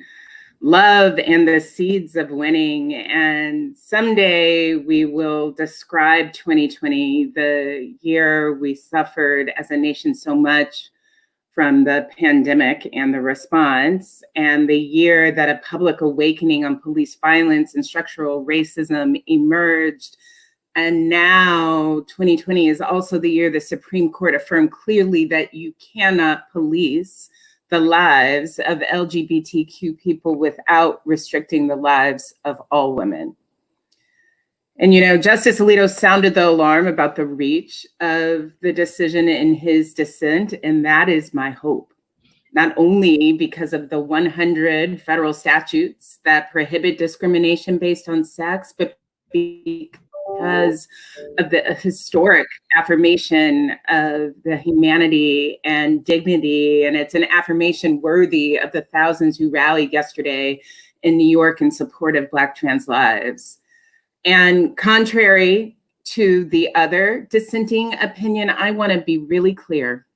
love and the seeds of winning. And someday we will describe 2020, the year we suffered as a nation so much from the pandemic and the response, and the year that a public awakening on police violence and structural racism emerged. And now 2020 is also the year the Supreme Court affirmed clearly that you cannot police the lives of LGBTQ people without restricting the lives of all women. And, you know, Justice Alito sounded the alarm about the reach of the decision in his dissent, and that is my hope. Not only because of the 100 federal statutes that prohibit discrimination based on sex, but because of the historic affirmation of the humanity and dignity. And it's an affirmation worthy of the thousands who rallied yesterday in New York in support of Black trans lives. And contrary to the other dissenting opinion, I want to be really clear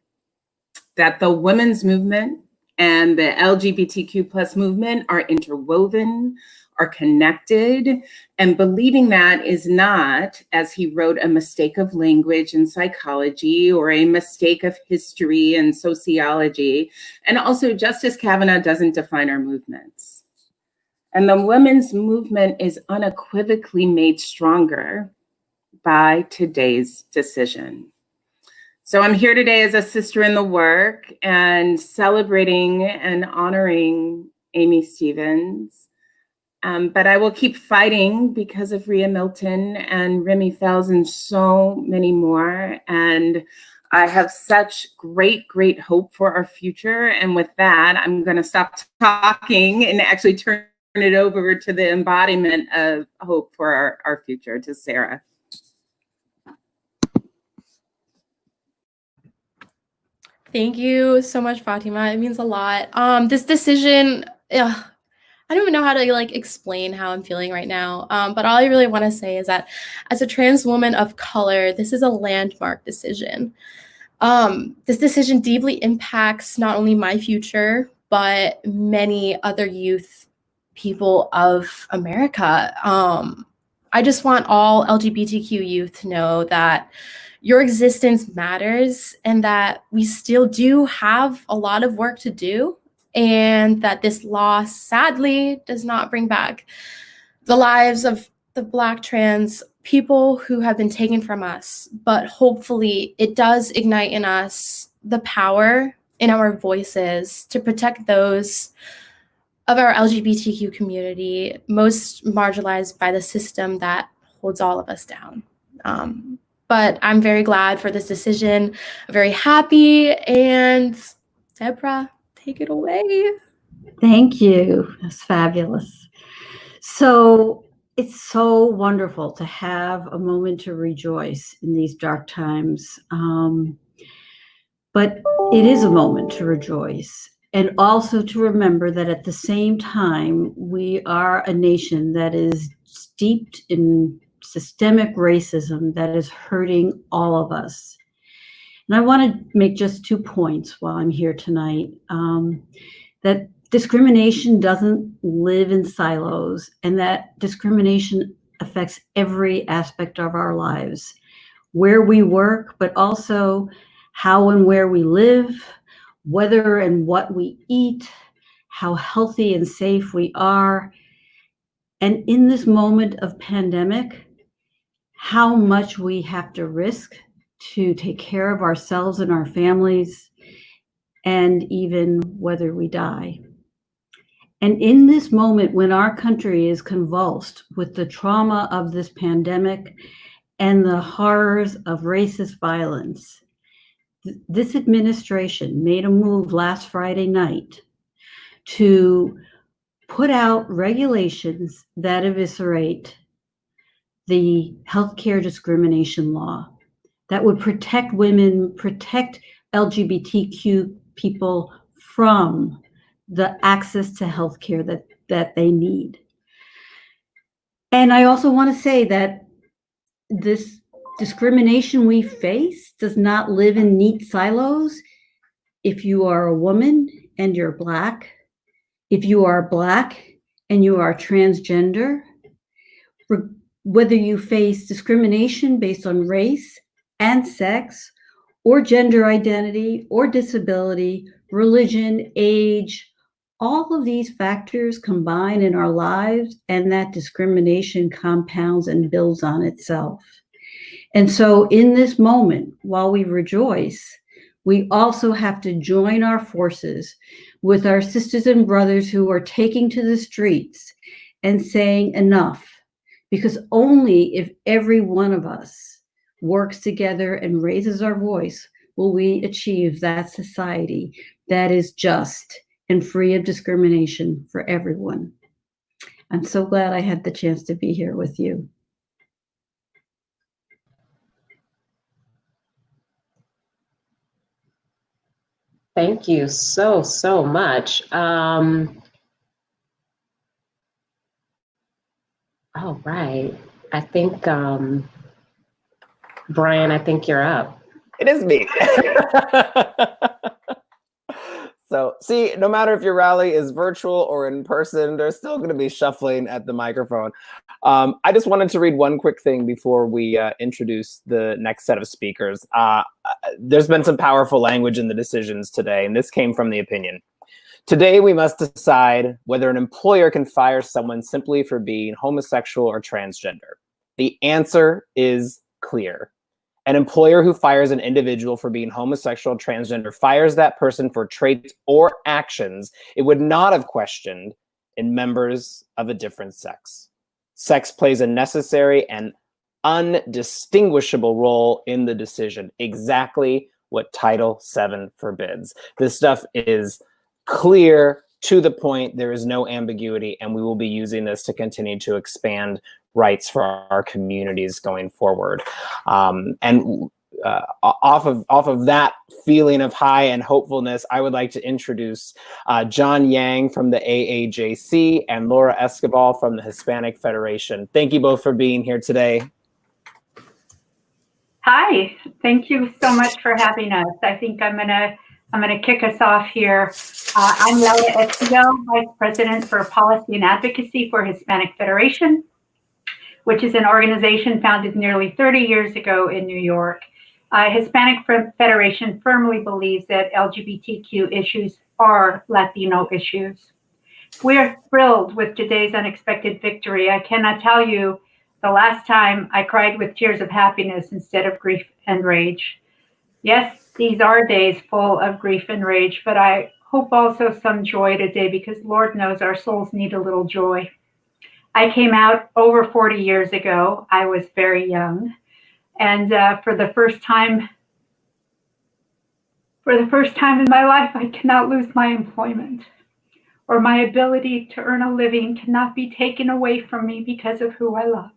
that the women's movement and the LGBTQ plus movement are interwoven, are connected, and believing that is not, as he wrote, a mistake of language and psychology or a mistake of history and sociology. And also, Justice Kavanaugh doesn't define our movements. And the women's movement is unequivocally made stronger by today's decision. So I'm here today as a sister in the work and celebrating and honoring Amy Stevens. But I will keep fighting because of Rhea Milton and Remy Fells and so many more. And I have such great, great hope for our future. And with that, I'm going to stop talking and actually turn it over to the embodiment of hope for our future, to Sarah. Thank you so much, Fatima. It means a lot. This decision, I don't even know how to explain how I'm feeling right now. But all I really want to say is that as a trans woman of color, this is a landmark decision. This decision deeply impacts not only my future, but many other youth people of America. I just want all LGBTQ youth to know that your existence matters and that we still do have a lot of work to do, and that this law sadly does not bring back the lives of the Black trans people who have been taken from us, but hopefully it does ignite in us the power in our voices to protect those of our LGBTQ community most marginalized by the system that holds all of us down. But I'm very glad for this decision. I'm very happy. And Deborah, take it away. Thank you. That's fabulous. So it's so wonderful to have a moment to rejoice in these dark times. But it is a moment to rejoice and also to remember that at the same time, we are a nation that is steeped in systemic racism that is hurting all of us. And I want to make just 2 points while I'm here tonight. That discrimination doesn't live in silos, and that discrimination affects every aspect of our lives, where we work, but also how and where we live, whether and what we eat, how healthy and safe we are. And in this moment of pandemic, how much we have to risk to take care of ourselves and our families, and even whether we die. And in this moment, when our country is convulsed with the trauma of this pandemic and the horrors of racist violence, this administration made a move last Friday night to put out regulations that eviscerate the healthcare discrimination law that would protect women, protect LGBTQ people from the access to healthcare that they need. And I also want to say that this discrimination we face does not live in neat silos. If you are a woman and you're Black, if you are Black and you are transgender, whether you face discrimination based on race and sex, or gender identity, or disability, religion, age, all of these factors combine in our lives, and that discrimination compounds and builds on itself. And so in this moment, while we rejoice, we also have to join our forces with our sisters and brothers who are taking to the streets and saying enough, because only if every one of us works together and raises our voice will we achieve that society that is just and free of discrimination for everyone. I'm so glad I had the chance to be here with you. Thank you so, so much. All right. I think, Brian, I think you're up. It is me. So, see, no matter if your rally is virtual or in person, there's still going to be shuffling at the microphone. I just wanted to read one quick thing before we introduce the next set of speakers. There's been some powerful language in the decisions today, and this came from the opinion. Today, we must decide whether an employer can fire someone simply for being homosexual or transgender. The answer is clear. An employer who fires an individual for being homosexual or transgender fires that person for traits or actions it would not have questioned in members of a different sex. Sex plays a necessary and undistinguishable role in the decision, exactly what Title VII forbids. This stuff is clear, to the point, there is no ambiguity, and we will be using this to continue to expand rights for our communities going forward. And off of that feeling of high and hopefulness, I would like to introduce John Yang from the AAJC and Laura Escobar from the Hispanic Federation. Thank you both for being here today. Hi, thank you so much for having us. I think I'm gonna kick us off here. I'm Laura Escobar, Vice President for Policy and Advocacy for Hispanic Federation, which is an organization founded nearly 30 years ago in New York. Hispanic Federation firmly believes that LGBTQ issues are Latino issues. We're thrilled with today's unexpected victory. I cannot tell you the last time I cried with tears of happiness instead of grief and rage. Yes, these are days full of grief and rage, but I hope also some joy today, because Lord knows our souls need a little joy. I came out over 40 years ago. I was very young. And for the first time in my life, I cannot lose my employment, or my ability to earn a living cannot be taken away from me because of who I love.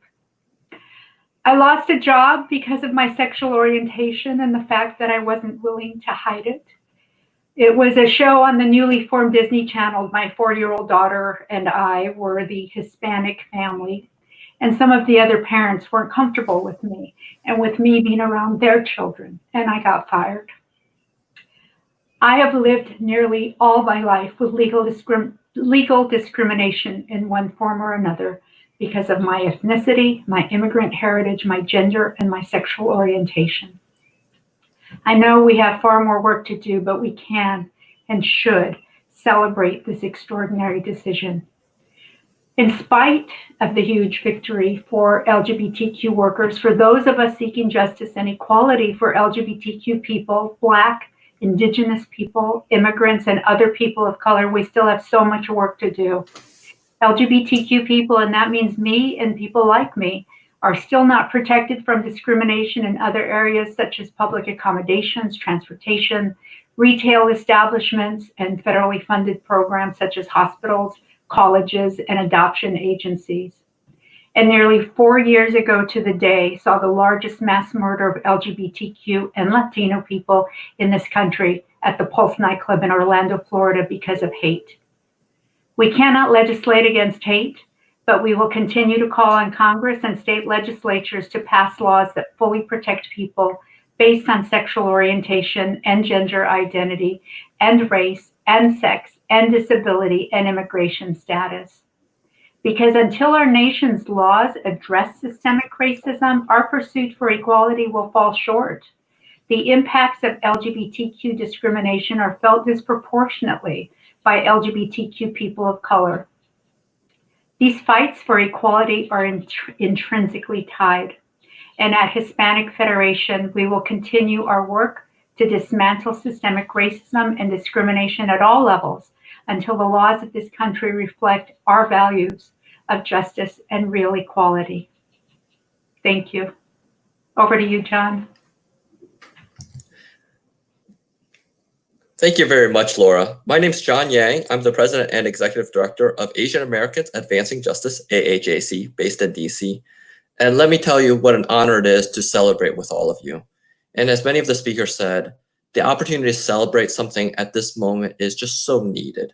I lost a job because of my sexual orientation and the fact that I wasn't willing to hide it. It was a show on the newly formed Disney Channel. My 4-year-old daughter and I were the Hispanic family, and some of the other parents weren't comfortable with me and with me being around their children, and I got fired. I have lived nearly all my life with legal discrimination in one form or another because of my ethnicity, my immigrant heritage, my gender, and my sexual orientation. I know we have far more work to do, but we can and should celebrate this extraordinary decision. In spite of the huge victory for LGBTQ workers, for those of us seeking justice and equality for LGBTQ people, Black, Indigenous people, immigrants, and other people of color, we still have so much work to do. LGBTQ people, and that means me and people like me, are still not protected from discrimination in other areas such as public accommodations, transportation, retail establishments, and federally funded programs such as hospitals, colleges, and adoption agencies. And nearly 4 years ago to the day saw the largest mass murder of LGBTQ and Latino people in this country at the Pulse nightclub in Orlando, Florida, because of hate. We cannot legislate against hate, but we will continue to call on Congress and state legislatures to pass laws that fully protect people based on sexual orientation and gender identity and race and sex and disability and immigration status. Because until our nation's laws address systemic racism, our pursuit for equality will fall short. The impacts of LGBTQ discrimination are felt disproportionately by LGBTQ people of color. These fights for equality are intrinsically tied. And at Hispanic Federation, we will continue our work to dismantle systemic racism and discrimination at all levels until the laws of this country reflect our values of justice and real equality. Thank you. Over to you, John. Thank you very much, Laura. My name is John Yang. I'm the President and Executive Director of Asian Americans Advancing Justice, AAJC, based in DC. And let me tell you what an honor it is to celebrate with all of you. And as many of the speakers said, the opportunity to celebrate something at this moment is just so needed.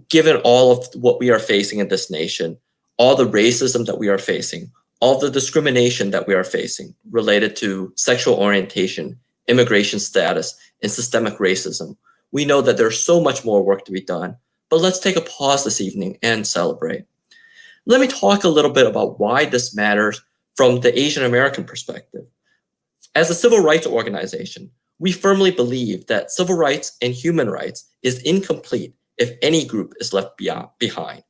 Given all of what we are facing in this nation, all the racism that we are facing, all the discrimination that we are facing related to sexual orientation, immigration status, and systemic racism, we know that there's so much more work to be done, but let's take a pause this evening and celebrate. Let me talk a little bit about why this matters from the Asian American perspective. As a civil rights organization, we firmly believe that civil rights and human rights is incomplete if any group is left behind.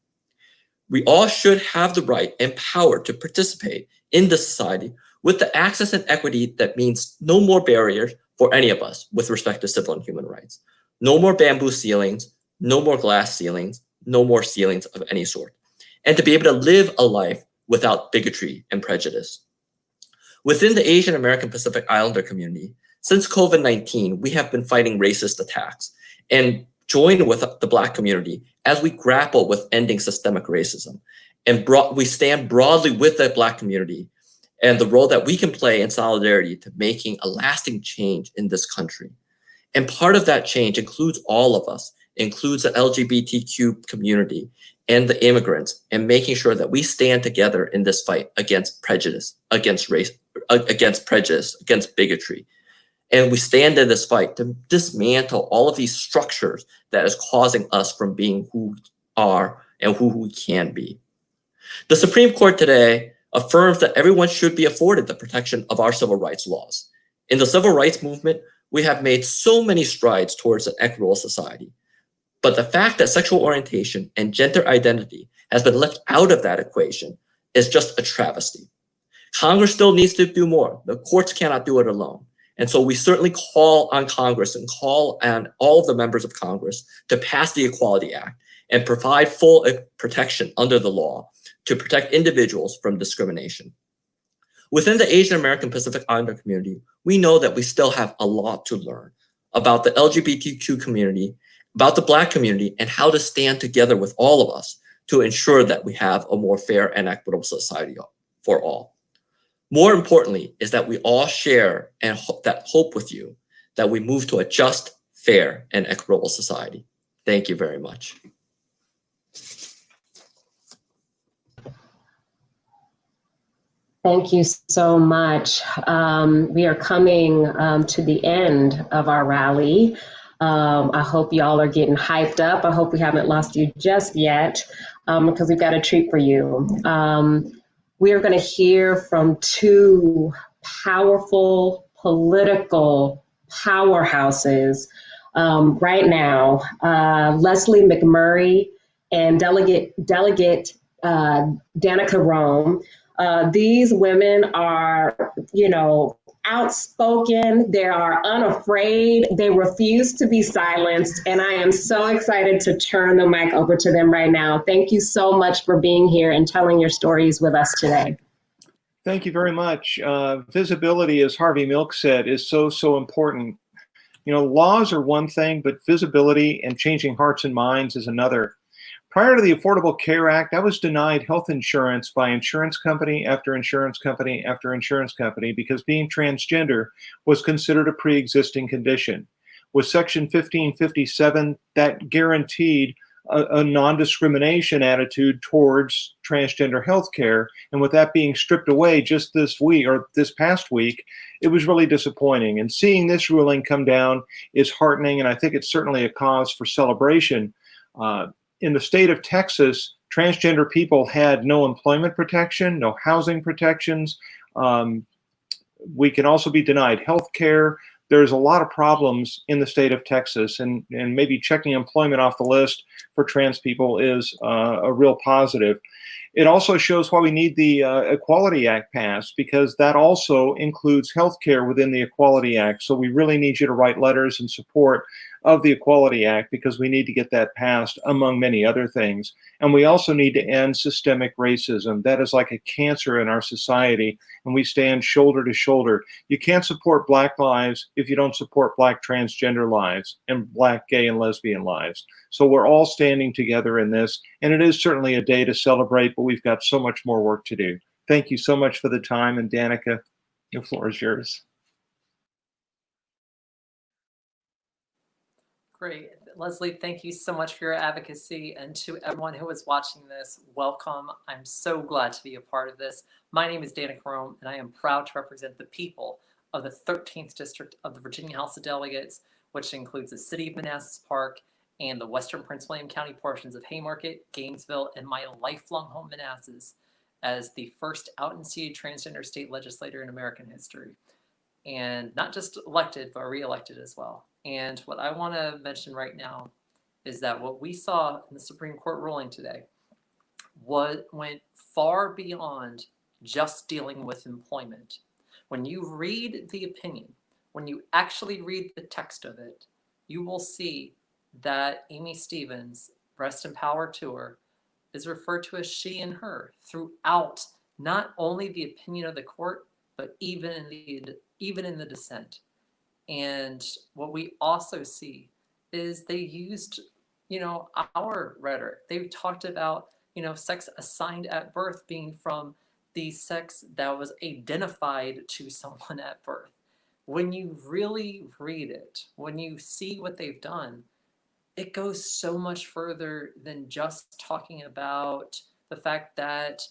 We all should have the right and power to participate in this society with the access and equity that means no more barriers for any of us with respect to civil and human rights. No more bamboo ceilings, no more glass ceilings, no more ceilings of any sort. And to be able to live a life without bigotry and prejudice. Within the Asian American Pacific Islander community, since COVID-19, we have been fighting racist attacks and joined with the Black community as we grapple with ending systemic racism. And we stand broadly with the Black community and the role that we can play in solidarity to making a lasting change in this country. And part of that change includes all of us, includes the LGBTQ community and the immigrants, and making sure that we stand together in this fight against prejudice, against race, against prejudice, against bigotry. And we stand in this fight to dismantle all of these structures that is causing us from being who we are and who we can be. The Supreme Court today affirms that everyone should be afforded the protection of our civil rights laws. In the civil rights movement, we have made so many strides towards an equitable society. But the fact that sexual orientation and gender identity has been left out of that equation is just a travesty. Congress still needs to do more. The courts cannot do it alone. And so we certainly call on Congress and call on all of the members of Congress to pass the Equality Act and provide full protection under the law to protect individuals from discrimination. Within the Asian American Pacific Islander community, we know that we still have a lot to learn about the LGBTQ community, about the Black community, and how to stand together with all of us to ensure that we have a more fair and equitable society for all. More importantly is that we all share and that hope with you that we move to a just, fair, and equitable society. Thank you very much. Thank you so much. We are coming to the end of our rally. I hope y'all are getting hyped up. I hope we haven't lost you just yet because we've got a treat for you. We are going to hear from two powerful political powerhouses right now, Leslie McMurray and Delegate Danica Rome. These women are, outspoken, they are unafraid, they refuse to be silenced, and I am so excited to turn the mic over to them right now. Thank you so much for being here and telling your stories with us today. Thank you very much. Visibility, as Harvey Milk said, is so important. You know, laws are one thing, but visibility and changing hearts and minds is another. Prior to the Affordable Care Act, I was denied health insurance by insurance company after insurance company after insurance company because being transgender was considered a pre-existing condition. With Section 1557, that guaranteed a non-discrimination attitude towards transgender health care. And with that being stripped away just this week or this past week, it was really disappointing. And seeing this ruling come down is heartening, and I think it's certainly a cause for celebration. In the state of Texas, transgender people had no employment protection, no housing protections. We can also be denied health care. There's a lot of problems in the state of Texas, and maybe checking employment off the list for trans people is a real positive. It also shows why we need the Equality Act passed, because that also includes health care within the Equality Act. So we really need you to write letters in support of the Equality Act, because we need to get that passed, among many other things. And we also need to end systemic racism. That is like a cancer in our society, and we stand shoulder to shoulder. You can't support Black lives if you don't support Black transgender lives and Black gay and lesbian lives. So we're all standing together in this, and it is certainly a day to celebrate, but we've got so much more work to do. Thank you so much for the time, and Danica, the floor is yours. Great. Leslie, thank you so much for your advocacy, and to everyone who is watching this, welcome. I'm so glad to be a part of this. My name is Danica Rome, and I am proud to represent the people of the 13th District of the Virginia House of Delegates, which includes the city of Manassas Park and the western Prince William County portions of Haymarket, Gainesville, and my lifelong home Manassas, as the first out-and-seated transgender state legislator in American history. And not just elected, but re-elected as well. And what I want to mention right now is that what we saw in the Supreme Court ruling today went far beyond just dealing with employment. When you read the opinion, when you actually read the text of it, you will see that Amy Stevens, rest in power to her, is referred to as she and her throughout not only the opinion of the court, but even in the dissent. And what we also see is they used, our rhetoric. They talked about, sex assigned at birth being from the sex that was identified to someone at birth. When you really read it, when you see what they've done, it goes so much further than just talking about the fact that,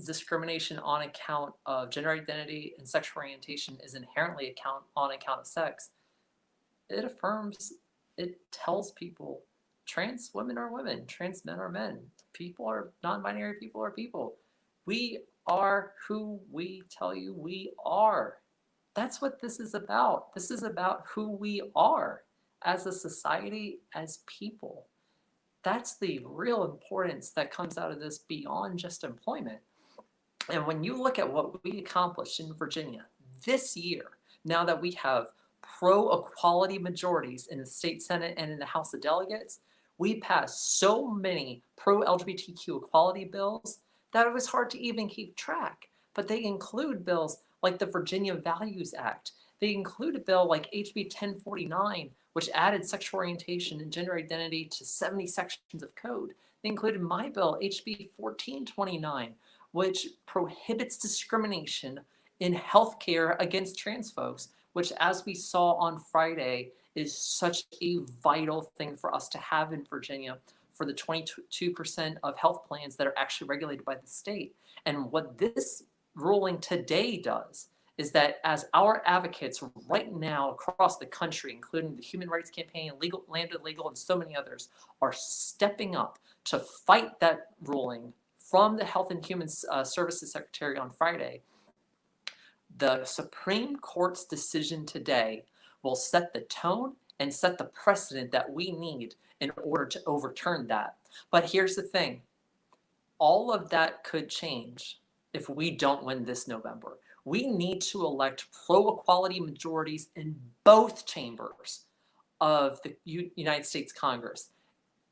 discrimination on account of gender identity and sexual orientation is inherently on account of sex. It tells people trans women are women, trans men are men, people are non-binary, people are people. We are who we tell you we are. That's what this is about. This is about who we are as a society, as people. That's the real importance that comes out of this beyond just employment. And when you look at what we accomplished in Virginia this year, now that we have pro-equality majorities in the state Senate and in the House of Delegates, we passed so many pro-LGBTQ equality bills that it was hard to even keep track. But they include bills like the Virginia Values Act. They include a bill like HB 1049, which added sexual orientation and gender identity to 70 sections of code. They included my bill, HB 1429, which prohibits discrimination in healthcare against trans folks, which, as we saw on Friday, is such a vital thing for us to have in Virginia for the 22% of health plans that are actually regulated by the state. And what this ruling today does is that as our advocates right now across the country, including the Human Rights Campaign, Legal, Landed Legal, and so many others, are stepping up to fight that ruling from the Health and Human Services Secretary on Friday, the Supreme Court's decision today will set the tone and set the precedent that we need in order to overturn that. But here's the thing. All of that could change if we don't win this November. We need to elect pro-equality majorities in both chambers of the United States Congress.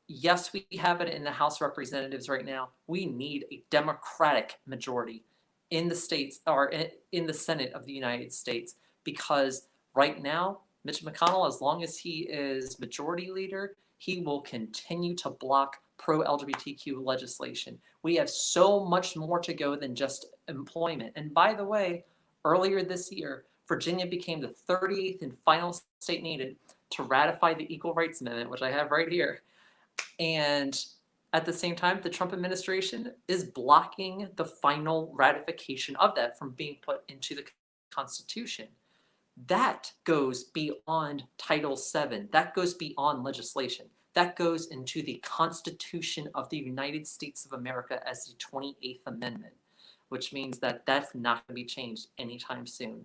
Yes, we have it in the House of Representatives right now. We need a Democratic majority in the states, or in the Senate of the United States, because right now, Mitch McConnell, as long as he is majority leader, he will continue to block pro-LGBTQ legislation. We have so much more to go than just employment. And by the way, earlier this year, Virginia became the 38th and final state needed to ratify the Equal Rights Amendment, which I have right here. And at the same time, the Trump administration is blocking the final ratification of that from being put into the Constitution. That goes beyond Title VII. That goes beyond legislation. That goes into the Constitution of the United States of America as the 28th Amendment, which means that that's not going to be changed anytime soon.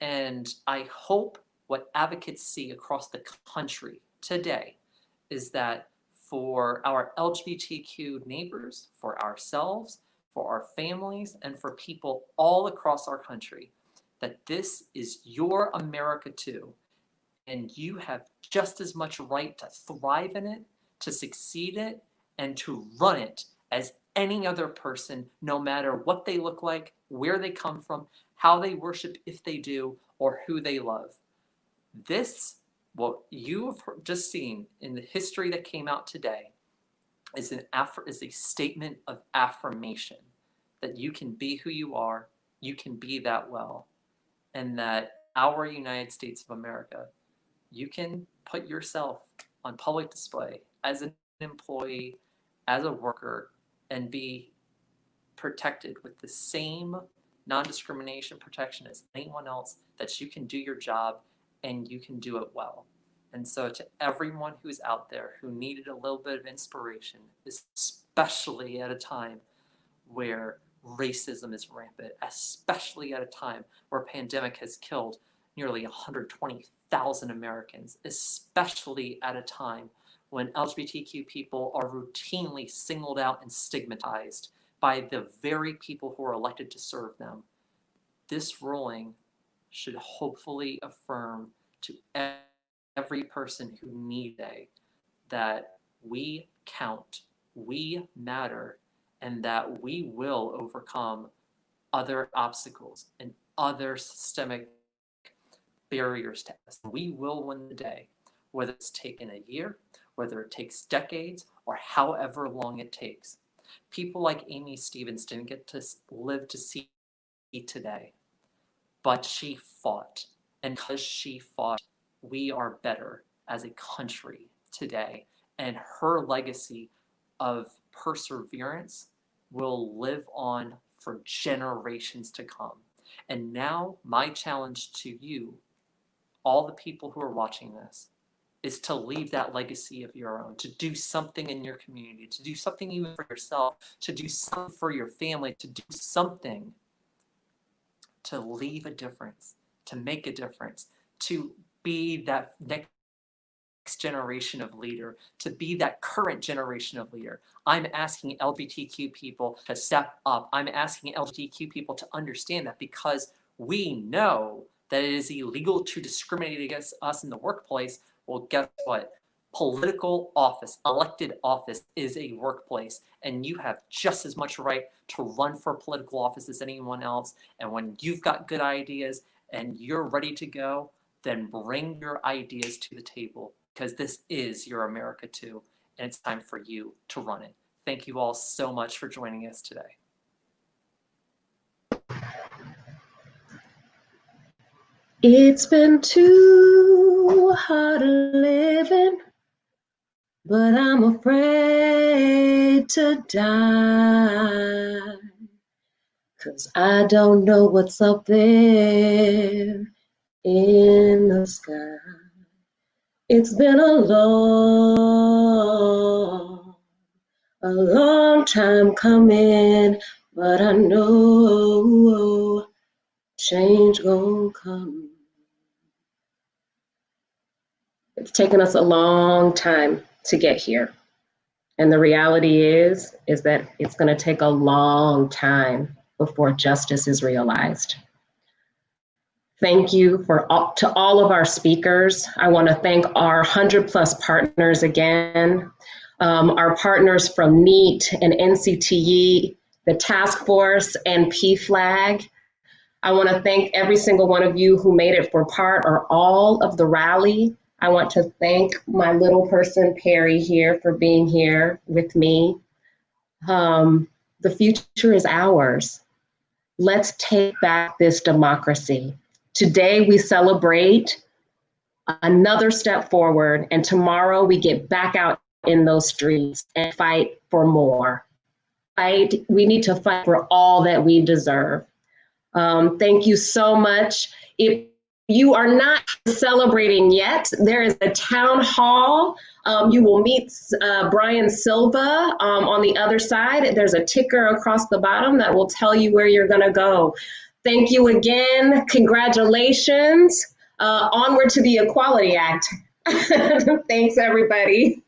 And I hope what advocates see across the country today is that for our LGBTQ neighbors, for ourselves, for our families, and for people all across our country, that this is your America too. And you have just as much right to thrive in it, to succeed it, and to run it as any other person, no matter what they look like, where they come from, how they worship, if they do, or who they love. This, what you have just seen in the history that came out today, is a statement of affirmation that you can be who you are, you can be that well, and that our United States of America, you can put yourself on public display as an employee, as a worker, and be protected with the same non-discrimination protection as anyone else, that you can do your job and you can do it well. And so to everyone who's out there who needed a little bit of inspiration, especially at a time where racism is rampant, especially at a time where a pandemic has killed nearly 120,000 Americans, especially at a time when LGBTQ people are routinely singled out and stigmatized by the very people who are elected to serve them. This ruling should hopefully affirm to every person who needs it that we count, we matter, and that we will overcome other obstacles and other systemic barriers to us. We will win the day, whether it's taken a year, whether it takes decades, or however long it takes. People like Amy Stevens didn't get to live to see today, but she fought. And because she fought, we are better as a country today. And her legacy of perseverance will live on for generations to come. And now my challenge to you, all the people who are watching this, is to leave that legacy of your own, to do something in your community, to do something even for yourself, to do something for your family, to do something to leave a difference, to make a difference, to be that next generation of leader, to be that current generation of leader. I'm asking LGBTQ people to step up. I'm asking LGBTQ people to understand that, because we know that it is illegal to discriminate against us in the workplace. Well, guess what? Political office, elected office, is a workplace, and you have just as much right to run for political office as anyone else. And when you've got good ideas and you're ready to go, then bring your ideas to the table, because this is your America too, and it's time for you to run it. Thank you all so much for joining us today. It's been too hard living, but I'm afraid to die, 'cause I don't know what's up there in the sky. It's been a long time coming, but I know change gonna come. It's taken us a long time to get here. And the reality is that it's gonna take a long time before justice is realized. Thank you to all of our speakers. I want to thank our 100+ partners again, our partners from NEAT and NCTE, the task force, and PFLAG. I want to thank every single one of you who made it for part or all of the rally. I want to thank my little person, Perry, here for being here with me. The future is ours. Let's take back this democracy. Today we celebrate another step forward, and tomorrow we get back out in those streets and fight for more. We need to fight for all that we deserve. Thank you so much. If you are not celebrating yet, there is a town hall. You will meet Brian Silva on the other side. There's a ticker across the bottom that will tell you where you're gonna go. Thank you again. Congratulations. Onward to the Equality Act. Thanks, everybody.